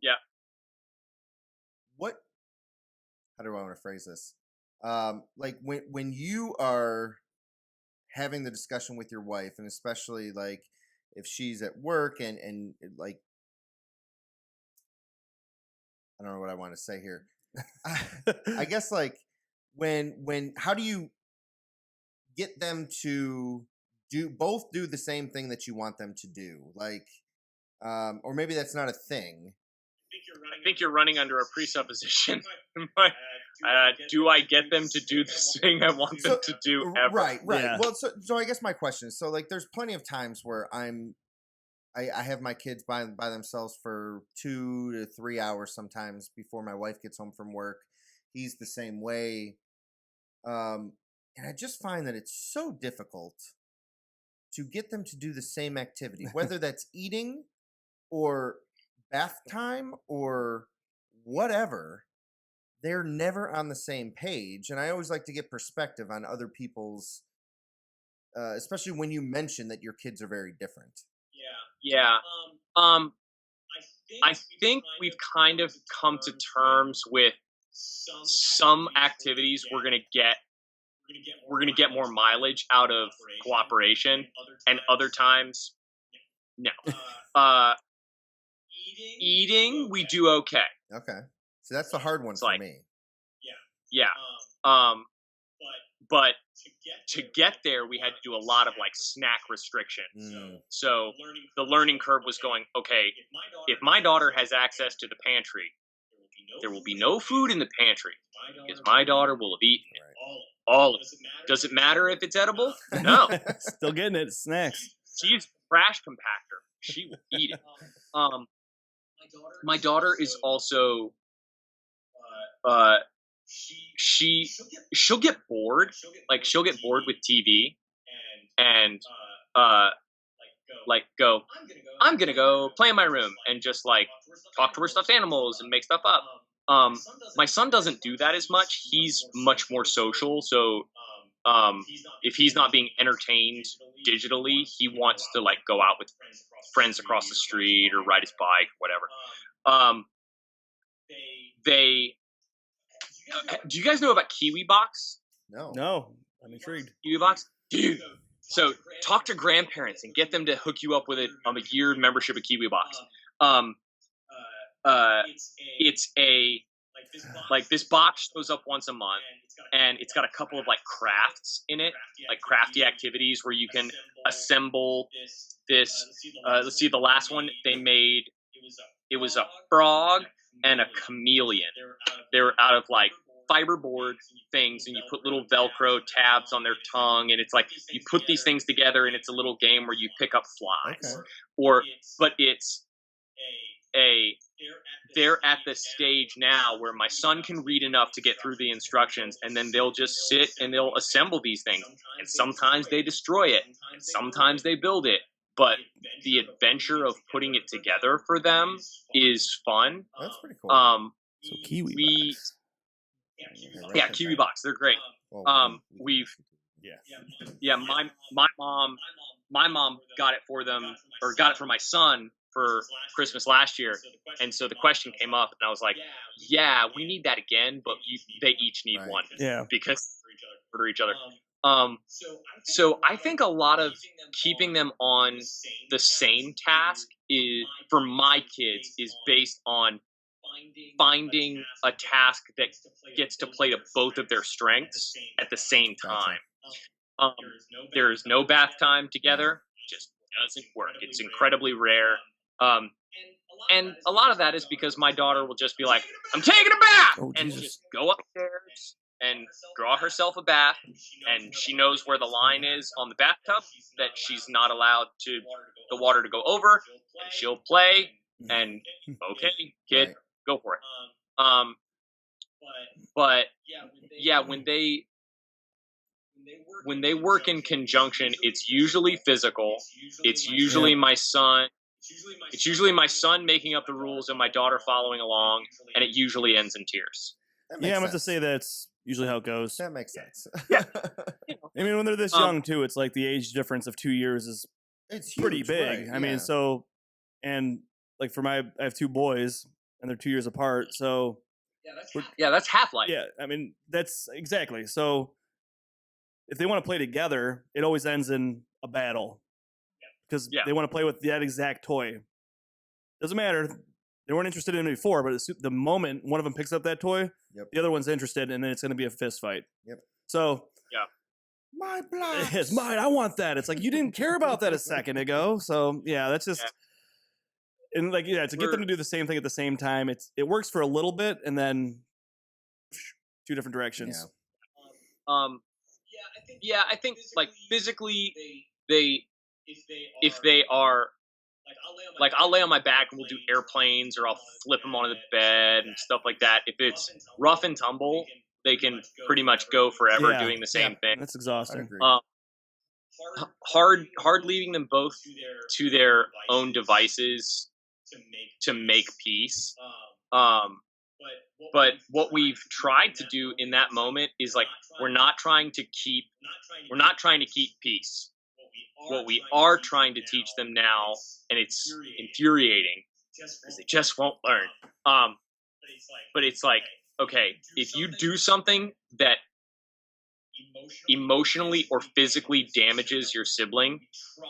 do I want to phrase this? Like when you are having the discussion with your wife, and especially like if she's at work and like, I don't know what I want to say here. I guess like when how do you get them to do the same thing that you want them to do? Like, or maybe that's not a thing. I think you're running under a presupposition. Do I get them to do the thing I want them to do ever? Right. Yeah. Well, so I guess my question is, so like there's plenty of times where I have my kids by themselves for 2 to 3 hours sometimes before my wife gets home from work. He's the same way. And I just find that it's so difficult to get them to do the same activity, whether that's eating or bath time or whatever. They're never on the same page. And I always like to get perspective on other people's, especially when you mention that your kids are very different. Yeah. I think we've kind of come to terms with some activities we're going to get more mileage out of cooperation, and other times, no. Eating, we do okay. Okay. So that's the hard one It's for like, me. yeah. But to get there, we had to do a lot of like snack restriction. So the learning curve was going, okay, if my daughter has access to the pantry, there will be no food in the pantry because my daughter will have eaten all of it. Does it matter if it's edible? No. Still getting it. Snacks. She's trash compactor. She will eat it. My daughter is also she'll get bored. Like she'll get bored with TV and like go, I'm gonna go play in my room and just like talk to her stuffed animals and make stuff up. My son doesn't do that as much. He's much more social. So if he's not being entertained digitally, he wants to like go out with friends across the street or ride his bike, whatever. Do you guys know about Kiwi Box? No, I'm intrigued. Kiwi Box, dude. So talk to grandparents and get them to hook you up with a year membership of Kiwi Box. It's this box shows up once a month, and it's got a couple of like crafts in it, like crafty activities where you can assemble this. Let's see, the last one they made, it was a frog and a chameleon. They were out of like fiberboard things, and you put little Velcro tabs on their tongue, and it's like you put these things together, and it's a little game where you pick up flies. But it's they're at the stage now where my son can read enough to get through the instructions, and then they'll just sit and they'll assemble these things, and sometimes they destroy it, and sometimes they build it. But the adventure of putting it together for them is fun. That's pretty cool. So Kiwi Box. Yeah, Kiwi Box. They're great. My mom got it for them, or got it for my son for Christmas last year, and so the question came up, and I was like, "Yeah, we need that again, but they each need one, because for each other." So I think a lot of keeping them on the same task is, for my kids, is based on finding a task that gets to play to both of their strengths at the same time. There is no bath time together. It just doesn't work. It's incredibly rare. And a lot of that is because my daughter will just be like, I'm taking a bath! And just go upstairs and draw herself a bath. And she knows where the line is on the bathtub, that she's not allowed the water to go over. And she'll play. And, okay, kid, go for it. But yeah, when they work in conjunction, it's usually physical. It's usually my son. It's usually my son making up the rules and my daughter following along, and it usually ends in tears. Yeah, I'm about to say that's usually how it goes. That makes sense. Yeah. I mean, when they're this young too, it's like the age difference of 2 years is It's pretty huge, big. right? I mean, so, and like I have 2 boys, and they're 2 years apart. So that's Half-Life. Yeah, I mean, that's exactly. So if they want to play together, it always ends in a battle. Because they want to play with that exact toy. Doesn't matter. They weren't interested in it before, but the moment one of them picks up that toy, the other one's interested, and then it's going to be a fist fight. Yep. So, my blood. It's mine. I want that. It's like, you didn't care about that a second ago. So, yeah, that's just... Yeah. And like, to get them to do the same thing at the same time, it works for a little bit, and then 2 different directions. Yeah. I think like physically if they are like, I'll lay on my back and we'll do airplanes, or I'll flip them onto the bed and stuff like that. If it's rough and tumble, they can pretty much go forever doing the same thing. That's exhausting. Hard leaving them both to their own devices to make peace. But what we've tried to do in that moment is like, we're not trying to keep peace. What we are trying to teach them now, and it's infuriating, because they just won't learn. But it's like, okay, if you do something that emotionally or physically damages your sibling,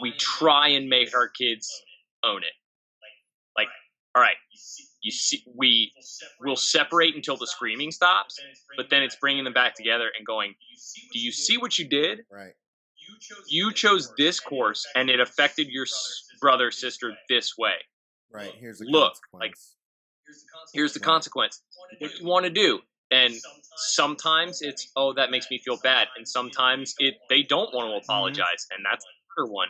we try and make our kids own it. Like, all right, we'll separate until the screaming stops, but then it's bringing them back together and going, do you see what you did? Right. You chose this course and it affected your brother, sister this way. Right. Here's the Look, consequence. like, here's the consequence. What do you want to do? And sometimes it's, oh, that makes me feel bad. And sometimes they don't want to apologize. And that's the other one.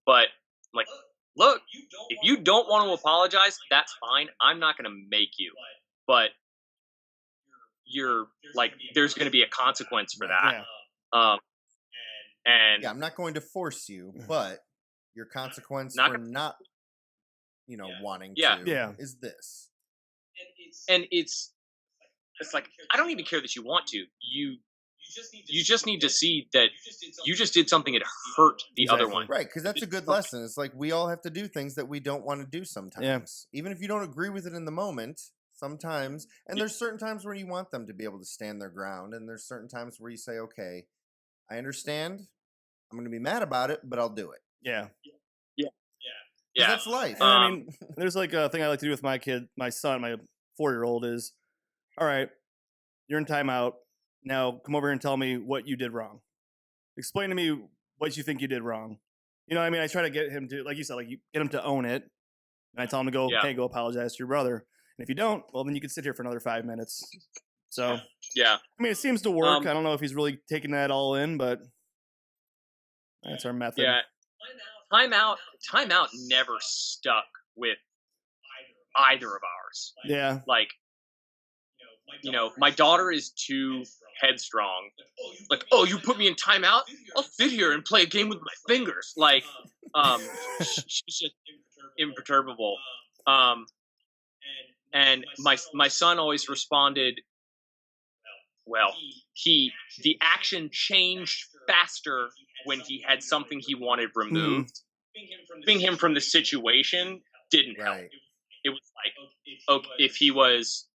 But like, look, if you don't want to apologize, that's fine. I'm not going to make you. But you're like, there's going to be a consequence for that. Yeah. And yeah, I'm not going to force you, but your consequence Not for gonna- not, wanting Yeah. to Yeah. is this. and it's like, I don't even care that you want to. You just need to see that you just did something that hurt the other Exactly. one. Right, because that's a good lesson. It's like we all have to do things that we don't want to do sometimes. Even if you don't agree with it in the moment, sometimes. And there's certain times where you want them to be able to stand their ground. And there's certain times where you say, okay, I understand. I'm going to be mad about it, but I'll do it. Yeah. Yeah. That's life. And I mean, there's like a thing I like to do with my kid, my son, my 4-year-old is, all right, you're in timeout. Now come over here and tell me what you did wrong. Explain to me what you think you did wrong. You know what I mean? I try to get him to, like you said, like you get him to own it. And I tell him to go, Yeah. hey, go apologize to your brother. And if you don't, well, then you can sit here for another 5 minutes. So, Yeah. I mean, it seems to work. I don't know if he's really taking that all in, but that's our method. Yeah. Timeout never stuck with either of ours. Yeah. Like, my daughter is too headstrong. Like, oh, you put me in timeout? I'll sit here and play a game with my fingers. Like, she's just imperturbable. And my son always responded, well, the action changed faster when he had something he wanted removed. Moving him from the situation didn't help. Right. It was like, okay, if he was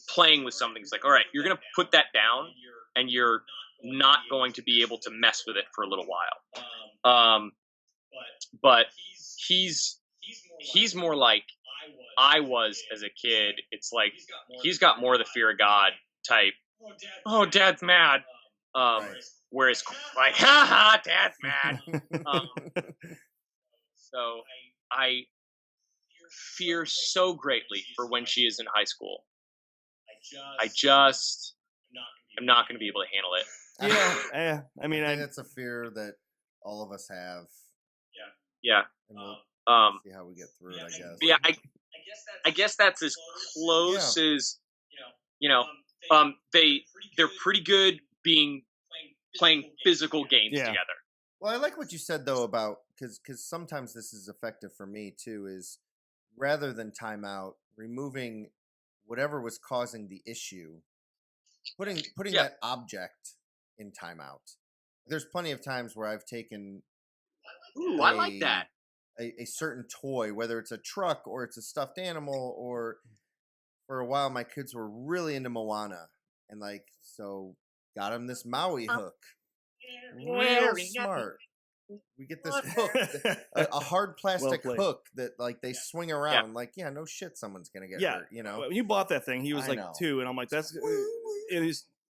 playing with something, it's like, all right, you're going to put that down and you're not going to be able to mess with it for a little while. But he's more like I was as a kid. It's like he's got more of the fear of God type. Oh, Dad's mad. Whereas like, ha, Dad's mad. So I fear so greatly for when she is in high school. I just am not going to be able to handle it. Yeah. I mean, I think that's a fear that all of us have. Yeah. And we'll see how we get through it, I guess. Yeah, I guess that's as close as they're pretty good playing physical games together. Well, I like what you said though about because sometimes this is effective for me too. Is rather than timeout, removing whatever was causing the issue, putting that object in timeout. There's plenty of times where I've taken. Ooh, I like that. A certain toy, whether it's a truck or it's a stuffed animal, or for a while my kids were really into Moana, and so got them this Maui hook. Real smart. We get this hook, a hard plastic hook that they swing around. Yeah. No shit, someone's gonna get hurt. When you bought that thing, he was like 2, and I'm like, that's.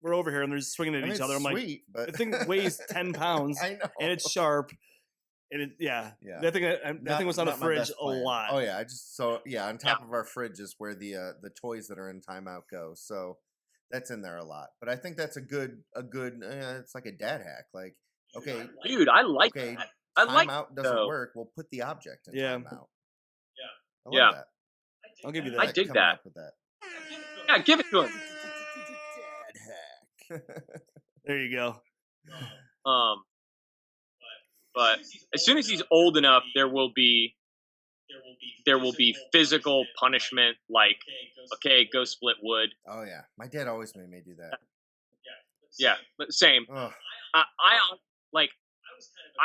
We're over here and they're just swinging at each other. I'm sweet, like, but the thing weighs 10 pounds. I know, and it's sharp. And that thing was on the fridge a lot. Oh yeah, on top of our fridge is where the toys that are in timeout go. So that's in there a lot. But I think that's a good. It's like a dad hack. Like, okay, dude, I like that. I like timeout doesn't work. We'll put the object in timeout. I love that. I'll give you that. I dig coming that. up with that. Yeah, give it to him. Dad hack. There you go. But as soon as he's old enough, there will be physical punishment. Like, okay, go split wood. Oh yeah, my dad always made me do that. Yeah, but same. Ugh. I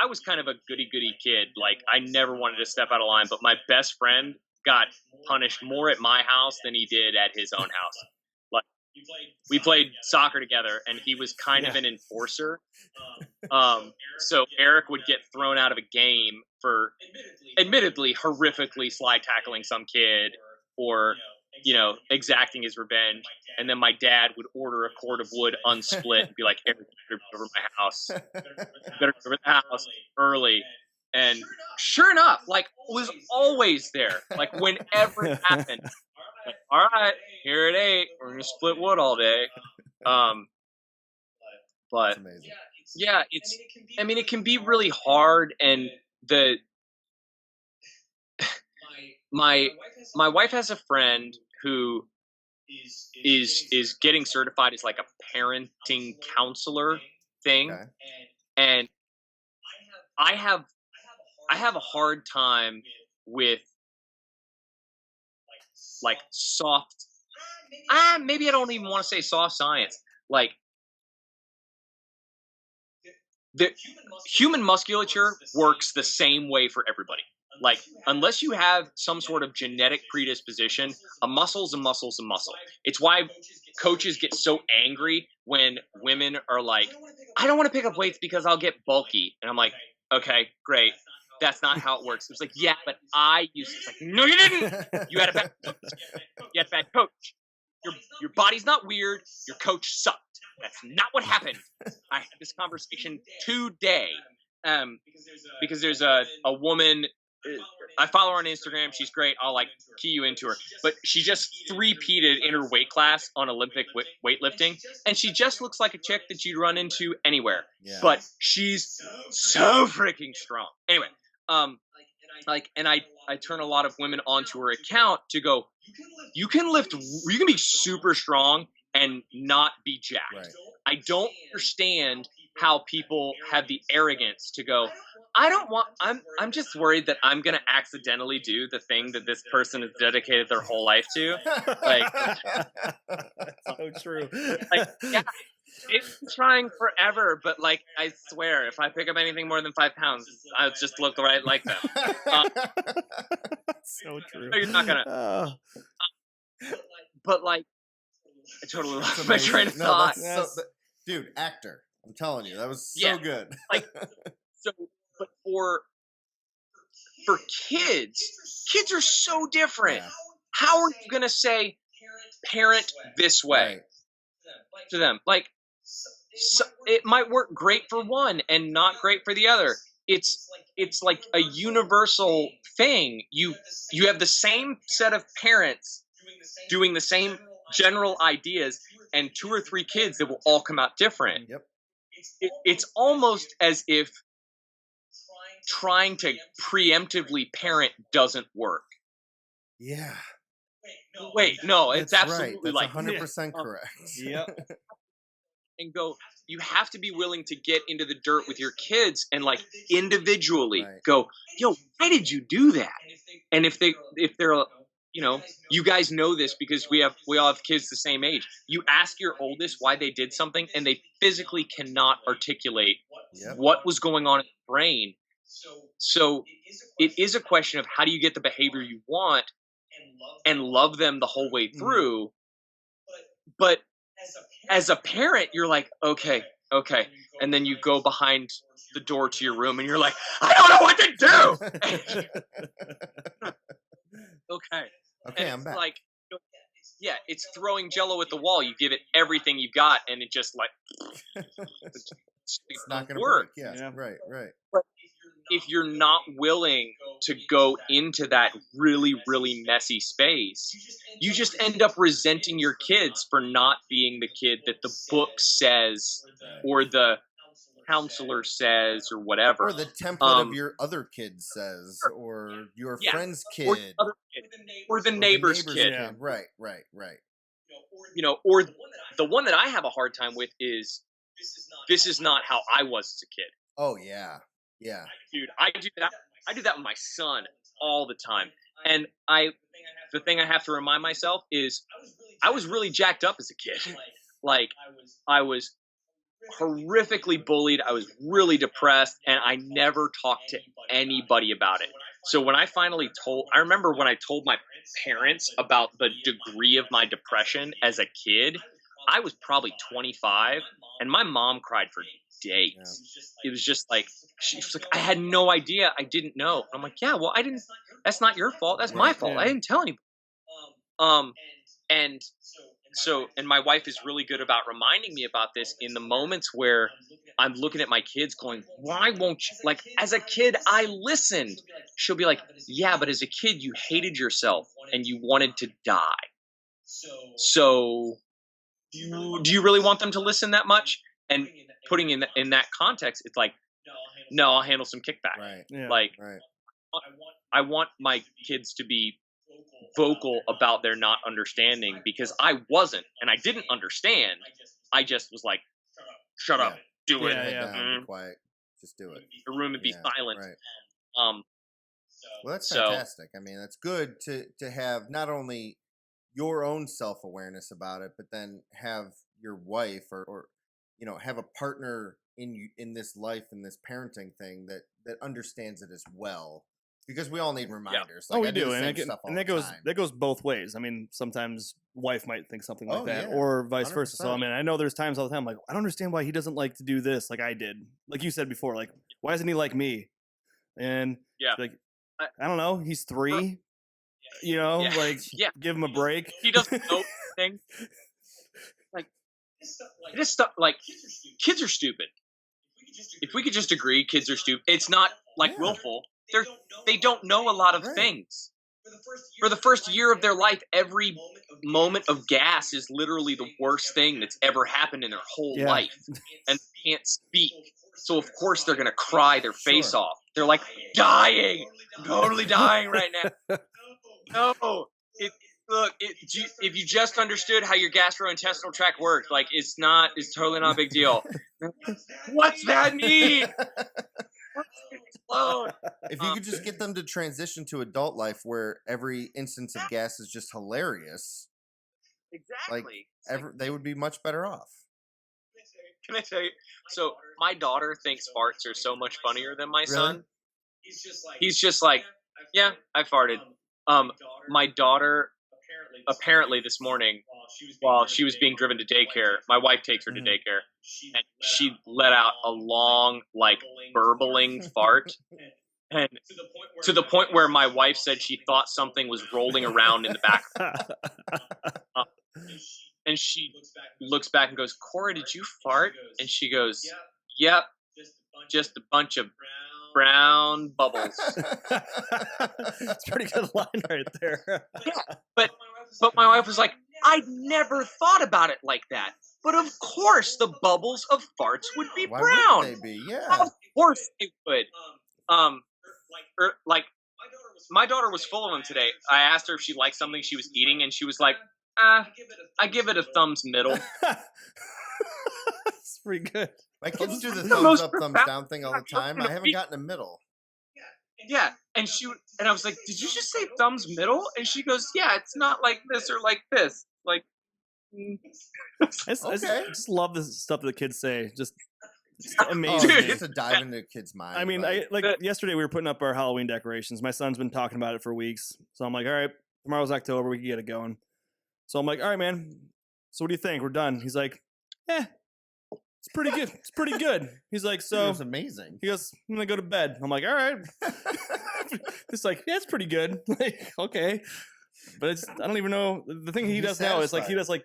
was kind of a goody kid. Like, I never wanted to step out of line, but my best friend got punished more at my house than he did at his own house. Like, we played soccer together, and he was kind of an enforcer. So Eric would get thrown out of a game for admittedly horrifically slide tackling some kid, or exacting his revenge. And then my dad would order a cord of wood unsplit and be like, Eric, you better come over to my house. You better come over to the house early. And sure enough, like, was always there. Like, whenever it happened, like, all right, here at 8, we're gonna split wood all day. But yeah, it can be really hard, and my wife has a friend who is getting certified as like a parenting counselor thing, Okay. and I have a hard time with like soft. Maybe I don't even want to say soft science. Like, the human musculature works the same way for everybody. Like, unless you have some sort of genetic predisposition, a muscle's a muscle's a muscle. It's why coaches get so angry when women are like, I don't want to pick up weights because I'll get bulky. And I'm like, okay, great. That's not how it works. It's like, yeah, but I used to. It's like, no, you didn't. You had a bad coach. You had a bad coach. Your body's not weird. Your coach sucked. That's not what happened. I had this conversation today because there's a woman. I follow her on Instagram. She's great. I'll like key you into her. But she just three-peated in her weight class on Olympic weightlifting, and she just looks like a chick that you'd run into anywhere. Yeah. But she's so freaking strong. Anyway, and I turn a lot of women onto her account to go, you can be super strong and not be jacked. Right. I don't understand how people have the arrogance to go, I'm just worried that I'm going to accidentally do the thing that this person has dedicated their whole life to. Like, so true. Like, yeah, it's been trying forever, but like, I swear, if I pick up anything more than 5 pounds, I'll just look right like them. So true. No, you're not gonna. But like, I totally lost my train of No, thought. Dude, actor. I'm telling you, that was so Yeah. good. Like, so, but for kids are so different. Yeah. How are you gonna say parent this way Right. to them? Like, so it might work great for one and not great for the other. It's like a universal thing. You have the same set of parents doing the same general ideas, and 2 or 3 kids that will all come out different. Yep. It's almost as if trying to preemptively parent doesn't work. Yeah. Wait, no, it's That's absolutely right. That's like 100% correct. Yep. and go, you have to be willing to get into the dirt with your kids and like individually Right. go, yo, why did you do that? And if they're you guys know this because we all have kids the same age. You ask your oldest why they did something and they physically cannot articulate Yep. what was going on in the brain. So it is a question of how do you get the behavior you want and love them the whole way through. But as a parent, you're like, okay. And then you go behind the door to your room and you're like, I don't know what to do. Okay. Okay, And I'm it's back. like, yeah, it's throwing Jello at the wall. You give it everything you've got, and it just like It's not going to work. work. Yeah. Yeah. Right. If you're not willing to go into that really, really messy space, you just end up resenting your kids for not being the kid that the book says or the counselor says or whatever. Or the template of your other kid says, or your friend's kid. Or the other kid. Or the neighbor's kid. Yeah. Right. Or the one that I have a hard time with is, this is not how I was as a kid. Oh, yeah. Yeah. Dude, I do that with my son all the time. And the thing I have to remind myself is I was really jacked up as a kid. Like, I was horrifically bullied. I was really depressed, and I never talked to anybody about it. So when I remember when I told my parents about the degree of my depression as a kid, I was probably 25, and my mom cried for days. Yeah. It was just like, she was like, I had no idea. I didn't know. I'm like, yeah, well, that's not your fault. That's my fault. Yeah. I didn't tell anybody. And and my wife is really good about reminding me about this in the moments where I'm looking at my kids going, why won't you, like, as a kid I listened. She'll be like, yeah, but as a kid you hated yourself and you wanted to die, so do you really want them to listen that much? And putting in that context, it's like, no, I'll handle some kickback. Right. Yeah. Like, Right. I want my kids to be vocal about their not understanding, because I wasn't, and I didn't understand. I just was like, shut up, do it. Yeah, Head yeah. down, be quiet. Just do it. The room and be Yeah, silent. Right. Um, Well, that's So- fantastic. I mean, that's good to have not only your own self awareness about it, but then have your wife or have a partner in this life, in this parenting thing that understands it as well. Because we all need reminders. Oh, we I do do, the and same stuff all that the goes time. that goes both ways. I mean, sometimes wife might think something like Oh, that, yeah. or vice versa. So I 100%. mean, I know there's times all the time like, I don't understand why he doesn't like to do this like I did. Like you said before, like, why isn't he like me? And Yeah. like, I- I don't know. He's 3. Yeah. Like, Yeah. give him a break. He doesn't know things. Like, this stuff, like, kids are stupid. If we could just agree, kids are stupid. It's not like Yeah. willful. They don't know a lot of Right. things. For the first year of their life, every moment of gas is literally the worst thing that's ever happened in their whole Yeah. life, and they can't speak. So of course they're gonna cry their face Sure. off. They're like, dying, totally dying right now. No, if you just understood how your gastrointestinal tract worked, like, it's totally not a big deal. What's that mean? Explode. If you could just get them to transition to adult life where every instance of gas is just hilarious, Exactly. they would be much better off. Can I tell you? So my daughter thinks farts are so much funnier than my son. He's just like, yeah, I farted. My daughter, apparently this morning, while she was being driven to daycare, my wife takes her to daycare, and she let out a long, like, burbling fart. And to the point where my wife said she thought something was rolling around in the back. And she looks back and goes, Cora, did you fart? And she goes, yep, just a bunch of brown bubbles. It's a pretty good line right there. But my wife was like, I'd never thought about it like that. But of course the bubbles of farts would be Why brown. wouldn't they be? Yeah. Of course they would. Like, my daughter was full of them today. I asked her if she liked something she was eating, and she was like, I give it a thumbs middle. It's pretty good. My kids do the The thumbs most up, thumbs profound down thing all the thing I've time. ever I haven't seen. gotten a middle. Yeah, and I was like, did you just say thumbs middle? And she goes, yeah, it's not like this or like this. Like, Okay. I just love the stuff that the kids say. Just it's Oh, amazing. Dude. just to dive into a kid's mind. I mean, yesterday we were putting up our Halloween decorations. My son's been talking about it for weeks. So I'm like, all right, tomorrow's October. We can get it going. So I'm like, all right, man. So what do you think? We're done. He's like, it's pretty good. It's pretty good. He's like, it so was amazing. he goes, I'm going to go to bed. I'm like, all right. It's like, yeah, it's pretty good. Like, okay. But I don't even know. The thing he He's does now is like, he satisfied. does like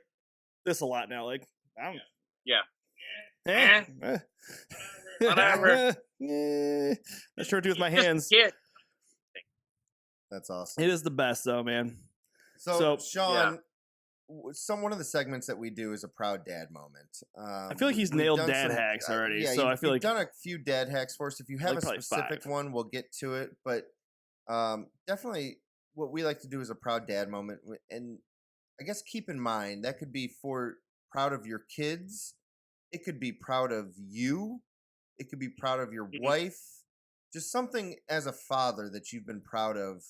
this a lot now. Like, I don't. Yeah. Whatever. Not sure what to do with my Just hands. get That's awesome. It is the best though, man. So, So, Shawn, one of the segments that we do is a proud dad moment. I feel like he's we've nailed done dad hacks already, so I feel you've like done a few dad hacks for us. If you have like a probably specific 5. one, we'll get to it. But definitely, what we like to do is a proud dad moment, and I guess keep in mind that could be for proud of your kids. It could be proud of you. It could be proud of your wife. Just something as a father that you've been proud of,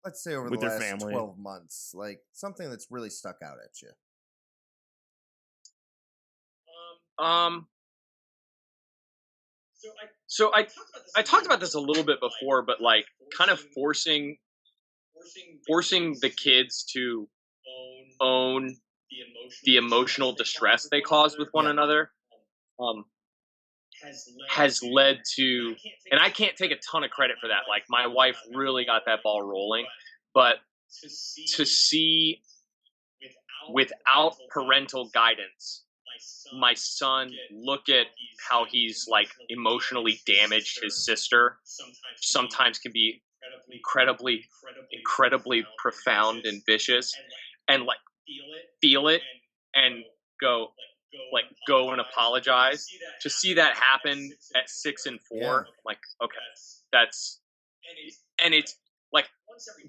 let's say over With the your last family. 12 months. Like something that's really stuck out at you. So I talked about this a little bit before, but like kind of forcing the kids to own the emotional distress they cause with one Yeah. another has led to, and I can't take a ton of credit for that. Like my wife really got that ball rolling, but to see without parental guidance my son look at how he's like emotionally damaged his sister sometimes can be incredibly profound and vicious, and like feel it and go and apologize. To see that happen at 6 and 4, Yeah. like, okay, that's, and it's like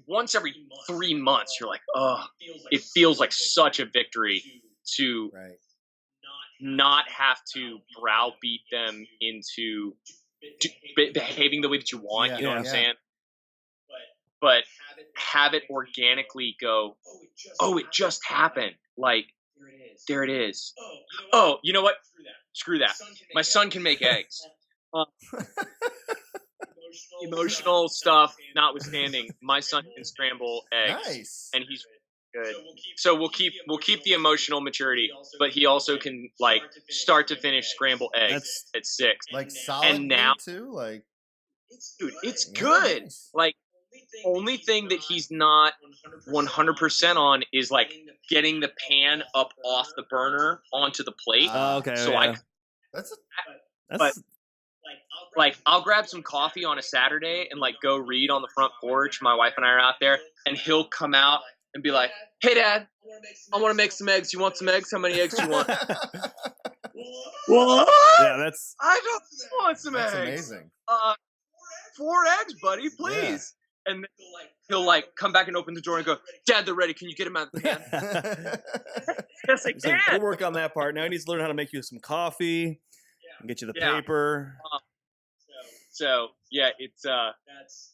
once every 3 months you're like, oh, it feels like such a victory to Right. not have to browbeat them into behaving the way that you want. Yeah, You know what I'm yeah. saying? But have it organically go, oh, it just happened. Like, there it is. Oh, you know what? Screw that. My son can make eggs. Emotional stuff notwithstanding, my son can scramble eggs. Nice. And he's good. So we'll keep the emotional maturity, but he also can like start to finish scramble eggs at 6. Like solid And now too. Like, dude, it's yeah, good. nice. Like, only thing that he's not 100% on is like getting the pan up off the burner onto the plate. Okay. So yeah. That's but like I'll grab some coffee on a Saturday and like go read on the front porch. My wife and I are out there, and he'll come out and be like, "Hey, Dad, I want to make some eggs. You want some eggs? How many eggs do you want?" What? Yeah, that's I just want some that's eggs. amazing. 4 eggs, buddy, please. And then he'll like come back and open the door and go, "Dad, they're ready. Can you get them out of the pan?" Yes, I He's like, can. we'll work on that part. Now he needs to learn how to make you some coffee and get you the paper. So yeah, it's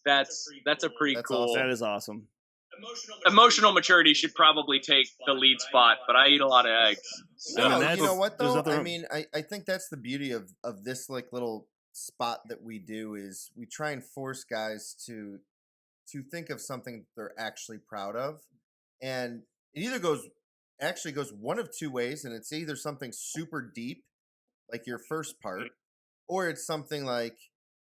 that's a pretty That's cool. awesome. That is awesome. Emotional maturity should probably take the lead spot, but I eat a lot of eggs. So. I mean, No, that's- you know what there's though? nothing I wrong- mean, I think that's the beauty of this like little spot that we do is we try and force guys to think of something they're actually proud of, and it either goes one of two ways, and it's either something super deep, like your first part, or it's something like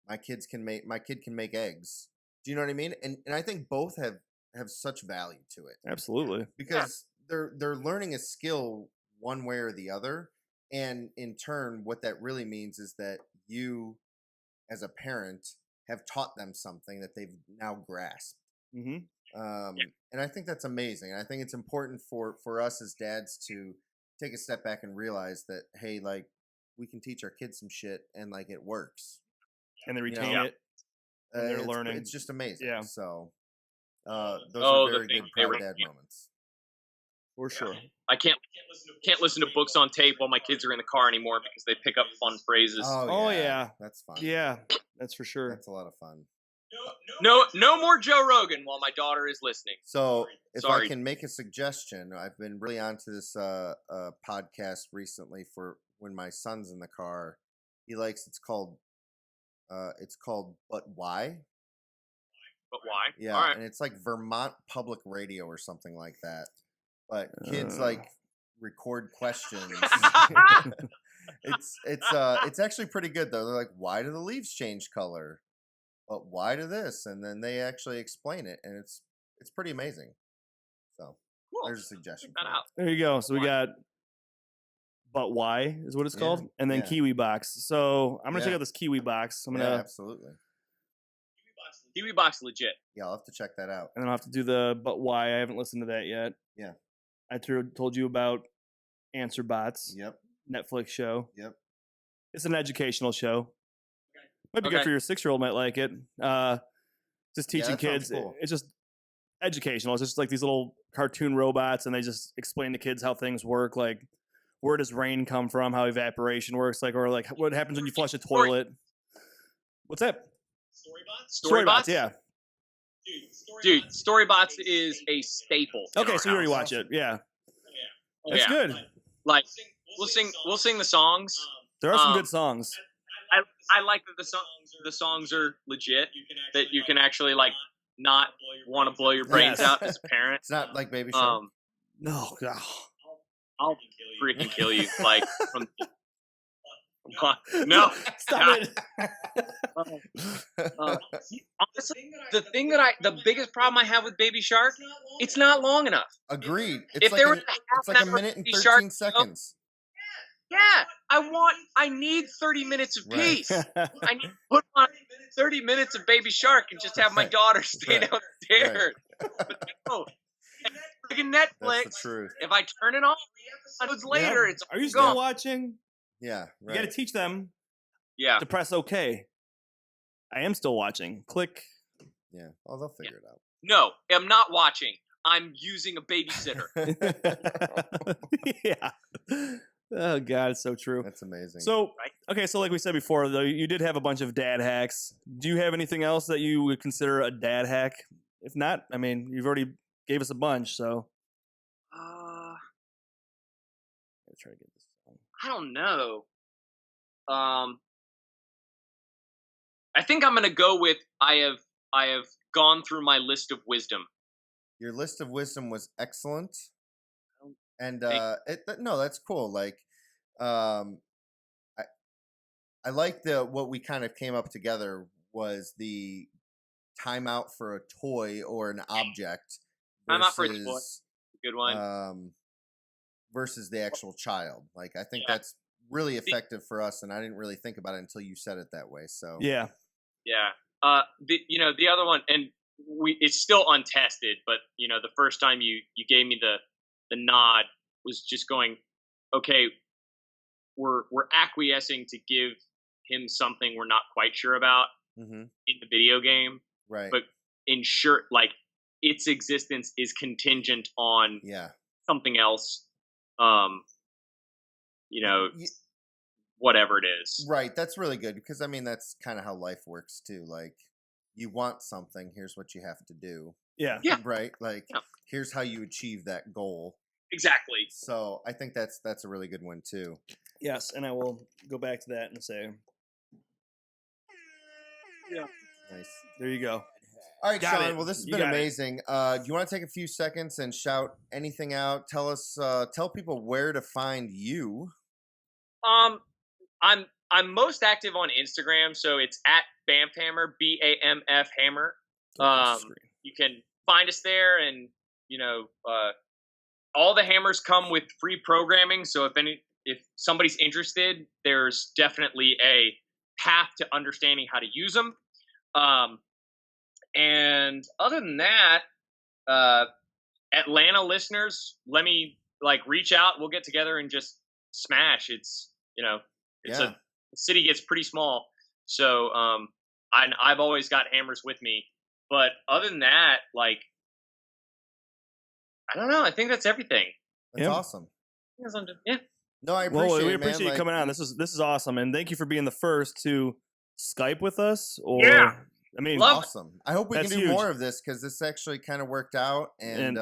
my kid can make eggs. Do you know what I mean? And I think both have such value to it. Absolutely. Because they're learning a skill one way or the other, and in turn what that really means is that you as a parent have taught them something that they've now grasped. Mm-hmm. And I think that's amazing. And I think it's important for us as dads to take a step back and realize that, hey, like, we can teach our kids some shit and like it works. And they retain know, it. And they're it's, learning. It's just amazing. Yeah. So those are the very thing good they proud dad moments. For sure. I can't listen to books on tape while my kids are in the car anymore because they pick up fun phrases. Oh, yeah. That's fun. Yeah, that's for sure. That's a lot of fun. No more Joe Rogan while my daughter is listening. So if I Sorry. can make a suggestion, I've been really onto this podcast recently for when my son's in the car. He likes it's called But Why? But why? Yeah, All right. and it's like Vermont Public Radio or something like that. But kids like record questions. It's actually pretty good though. They're like, why do the leaves change color? But why do this? And then they actually explain it, and it's pretty amazing. So Cool. there's a suggestion. Check that for you. out. There you go. So we Why? got But Why is what it's Yeah, called. And then yeah. Kiwi Box. So I'm going to check Yeah. out this Kiwi Box. I'm Yeah, going to, absolutely. Kiwi Box legit. Yeah, I'll have to check that out. and then I'll have to do the But Why. I haven't listened to that yet. Yeah. I told you about Answer Bots, Yep. Netflix show. Yep. It's an educational show. Might be good Okay. for your 6-year-old. Might like it. Just teaching that sounds kids. cool. It's just educational. It's just like these little cartoon robots, and they just explain to kids how things work. Like, where does rain come from? How evaporation works? Like, or like what happens when you flush a toilet? What's that? Storybots? Yeah. Dude, Storybots is a staple. in Okay, our so you already house. watch it. Yeah. Oh, That's yeah. good. Like we'll sing the songs. There are some Um, good songs. I like that the songs are legit. That you can actually like not want to blow your brains Yes. out as a parent. It's not like Baby Shark. No. I'll freaking kill you. Like No, Stop it. honestly, the biggest problem I have with Baby Shark, it's not long enough. Agreed. If there was a It's half like an a hour minute and Baby Shark 13 show, seconds. yeah, I need 30 minutes of Right. peace. I need to put on 30 minutes of Baby Shark and just have my daughter stay Right. downstairs. But no, freaking That's Netflix. the truth. If I turn it on, episodes later, it's Are you gone. still watching? Yeah, You got to right. teach them Yeah. to press OK. I am still watching. Click. Yeah. Oh, they'll figure it out. No, I'm not watching. I'm using a babysitter. Yeah. Oh God, it's so true. That's amazing. So okay, so like we said before, though, you did have a bunch of dad hacks. Do you have anything else that you would consider a dad hack? If not, I mean, you've already gave us a bunch, so. Let's try to get this. I don't know. I think I'm gonna go with I have gone through my list of wisdom. Your list of wisdom was excellent. And Thank no, that's cool. Like I like what we kind of came up together was the timeout for a toy or an object I'm out for a toy. versus Good one. versus the actual child. Like I think Yeah. that's really effective for us, and I didn't really think about it until you said it that way. So Yeah. Yeah. The other one, and it's still untested, but the first time you gave me the nod was just going, okay, we're acquiescing to give him something we're not quite sure about in the video game, right? but ensure like its existence is contingent on something else. Whatever it is. Right. That's really good because I mean that's kind of how life works too. Like you want something, here's what you have to do. Yeah. Yeah. Right. Like here's how you achieve that goal. Exactly. So I think that's a really good one too. Yes, and I will go back to that and say, Nice. there you go. All right, Got Shawn. it. Well, this has You been got it. amazing. Do you want to take a few seconds and shout anything out? Tell people where to find you. I'm most active on Instagram, so it's at Bamfhammer, BAMF Hammer. You can find us there, and all the hammers come with free programming. So if somebody's interested, there's definitely a path to understanding how to use them. And other than that, Atlanta listeners, let me reach out. We'll get together and just smash. It's the city gets pretty small, so I've always got hammers with me. But other than that, I don't know. I think that's everything. That's awesome. Yeah. No, I appreciate it, we appreciate you coming on. This is awesome, and thank you for being the first to Skype with us. I mean, awesome. I hope we can do huge. more of this because this actually kind of worked out, and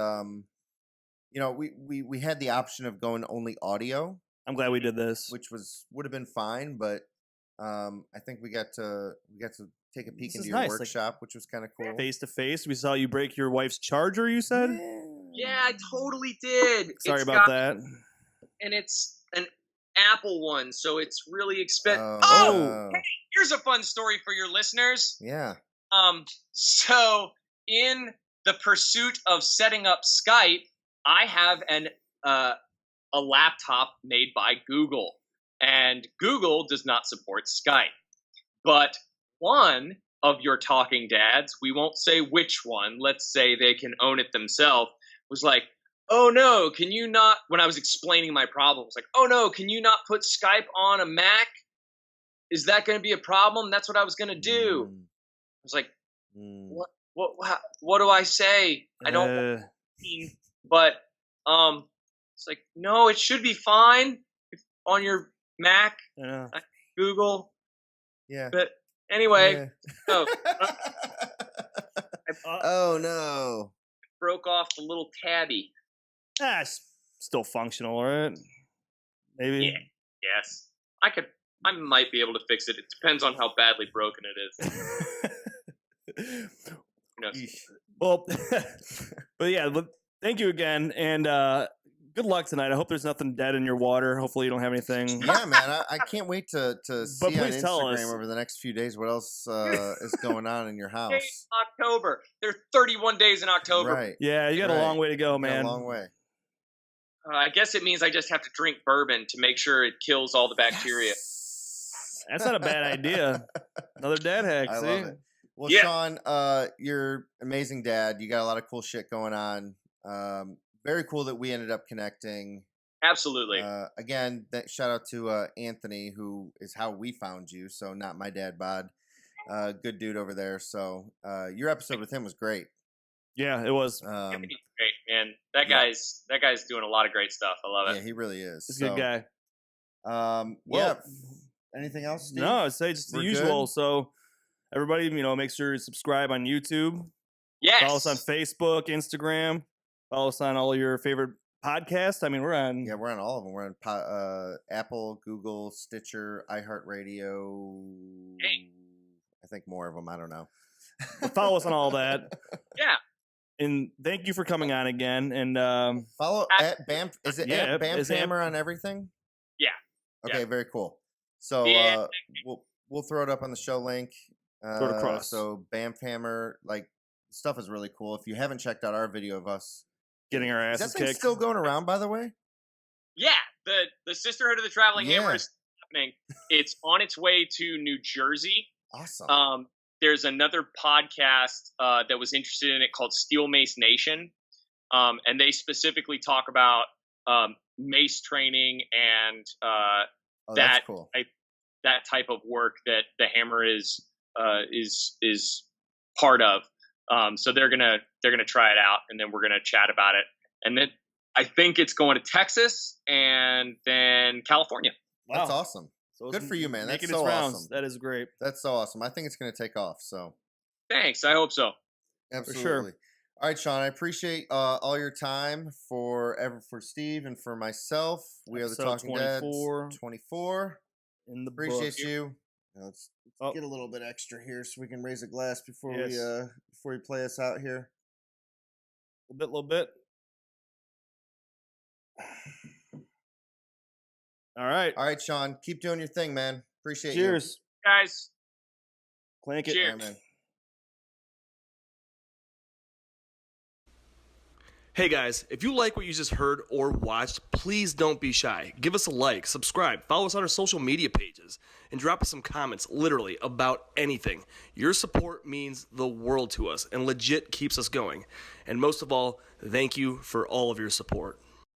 we had the option of going only audio. I'm glad we did this, which would have been fine, but I think we got to take a peek into your workshop, which was kind of cool. Face to face, we saw you break your wife's charger. You said, "Yeah, I totally did." Sorry about that. And it's an Apple one, so it's really expensive. Hey, here's a fun story for your listeners. Yeah. So in the pursuit of setting up Skype, I have a laptop made by Google, and Google does not support Skype. But one of your talking dads, we won't say which one, let's say they can own it themselves, was like, "Oh no, can you not," when I was explaining my problems, like, "Oh no, can you not put Skype on a Mac? Is that going to be a problem? That's what I was going to do." I was like, what do I say? I don't but it's like, no, it should be fine on your Mac, Google. Yeah. But anyway, oh no. Broke off the little tabby. It's still functional, right? Maybe. Yeah. Yes. I might be able to fix it. It depends on how badly broken it is. Well, but yeah, thank you again, and good luck tonight. I hope there's nothing dead in your water. Hopefully you don't have anything. Yeah, man. I can't wait to see on please tell us. Instagram over the next few days what else is going on in your house. October. There's 31 days in October. Right. Yeah, you got a long way to go, man. A long way. I guess it means I just have to drink bourbon to make sure it kills all the bacteria. Yes. That's not a bad idea. Another dad hack. I see? love it. Well, Yeah. Sean, you're amazing dad. You got a lot of cool shit going on. Very cool that we ended up connecting. Absolutely. Again, shout out to Anthony, who is how we found you. So not my dad, Bod. Good dude over there. So your episode with him was great. Yeah, it was. He's great, man. That guy's doing a lot of great stuff. I love it. Yeah, he really is. He's a good guy. Yeah. Anything else, Steve? No, I'd say just the usual. Good? So everybody, make sure you subscribe on YouTube. Yes. Follow us on Facebook, Instagram. Follow us on all your favorite podcasts. I mean, we're on. Yeah, we're on all of them. We're on Apple, Google, Stitcher, iHeartRadio. Hey. I think more of them. I don't know. Follow us on all that. Yeah. And thank you for coming on again. And follow at Bam. Is it at Bam Hammer on everything? Yeah. Okay, yeah. very cool. So yeah. we'll throw it up on the show link. Throw it across. So Bam Hammer, stuff is really cool. If you haven't checked out our video of us getting our asses is that thing kicked, still going around, by the way? Yeah, the Sisterhood of the Traveling Hammer is happening. It's on its way to New Jersey. Awesome. There's another podcast that was interested in it called Steel Mace Nation, and they specifically talk about mace training and that cool. that type of work that the Hammer is part of. So they're gonna try it out, and then we're gonna chat about it, and then I think it's going to Texas and then California. Wow. That's awesome. So good for you, man. That's so awesome. That is great. That's so awesome. I think it's going to take off. So thanks. I hope so. Absolutely. For sure. All right, Sean. I appreciate all your time for Steve and for myself. We are the Talking 24. Dads. 24. In the appreciate book. you. Let's get a little bit extra here so we can raise a glass before we play us out here. A little bit. All right, Sean. Keep doing your thing, man. Appreciate you. Cheers, guys. Clank it. Cheers. Right, man. Hey guys, if you like what you just heard or watched, please don't be shy. Give us a like, subscribe, follow us on our social media pages, and drop us some comments, literally, about anything. Your support means the world to us and legit keeps us going. And most of all, thank you for all of your support.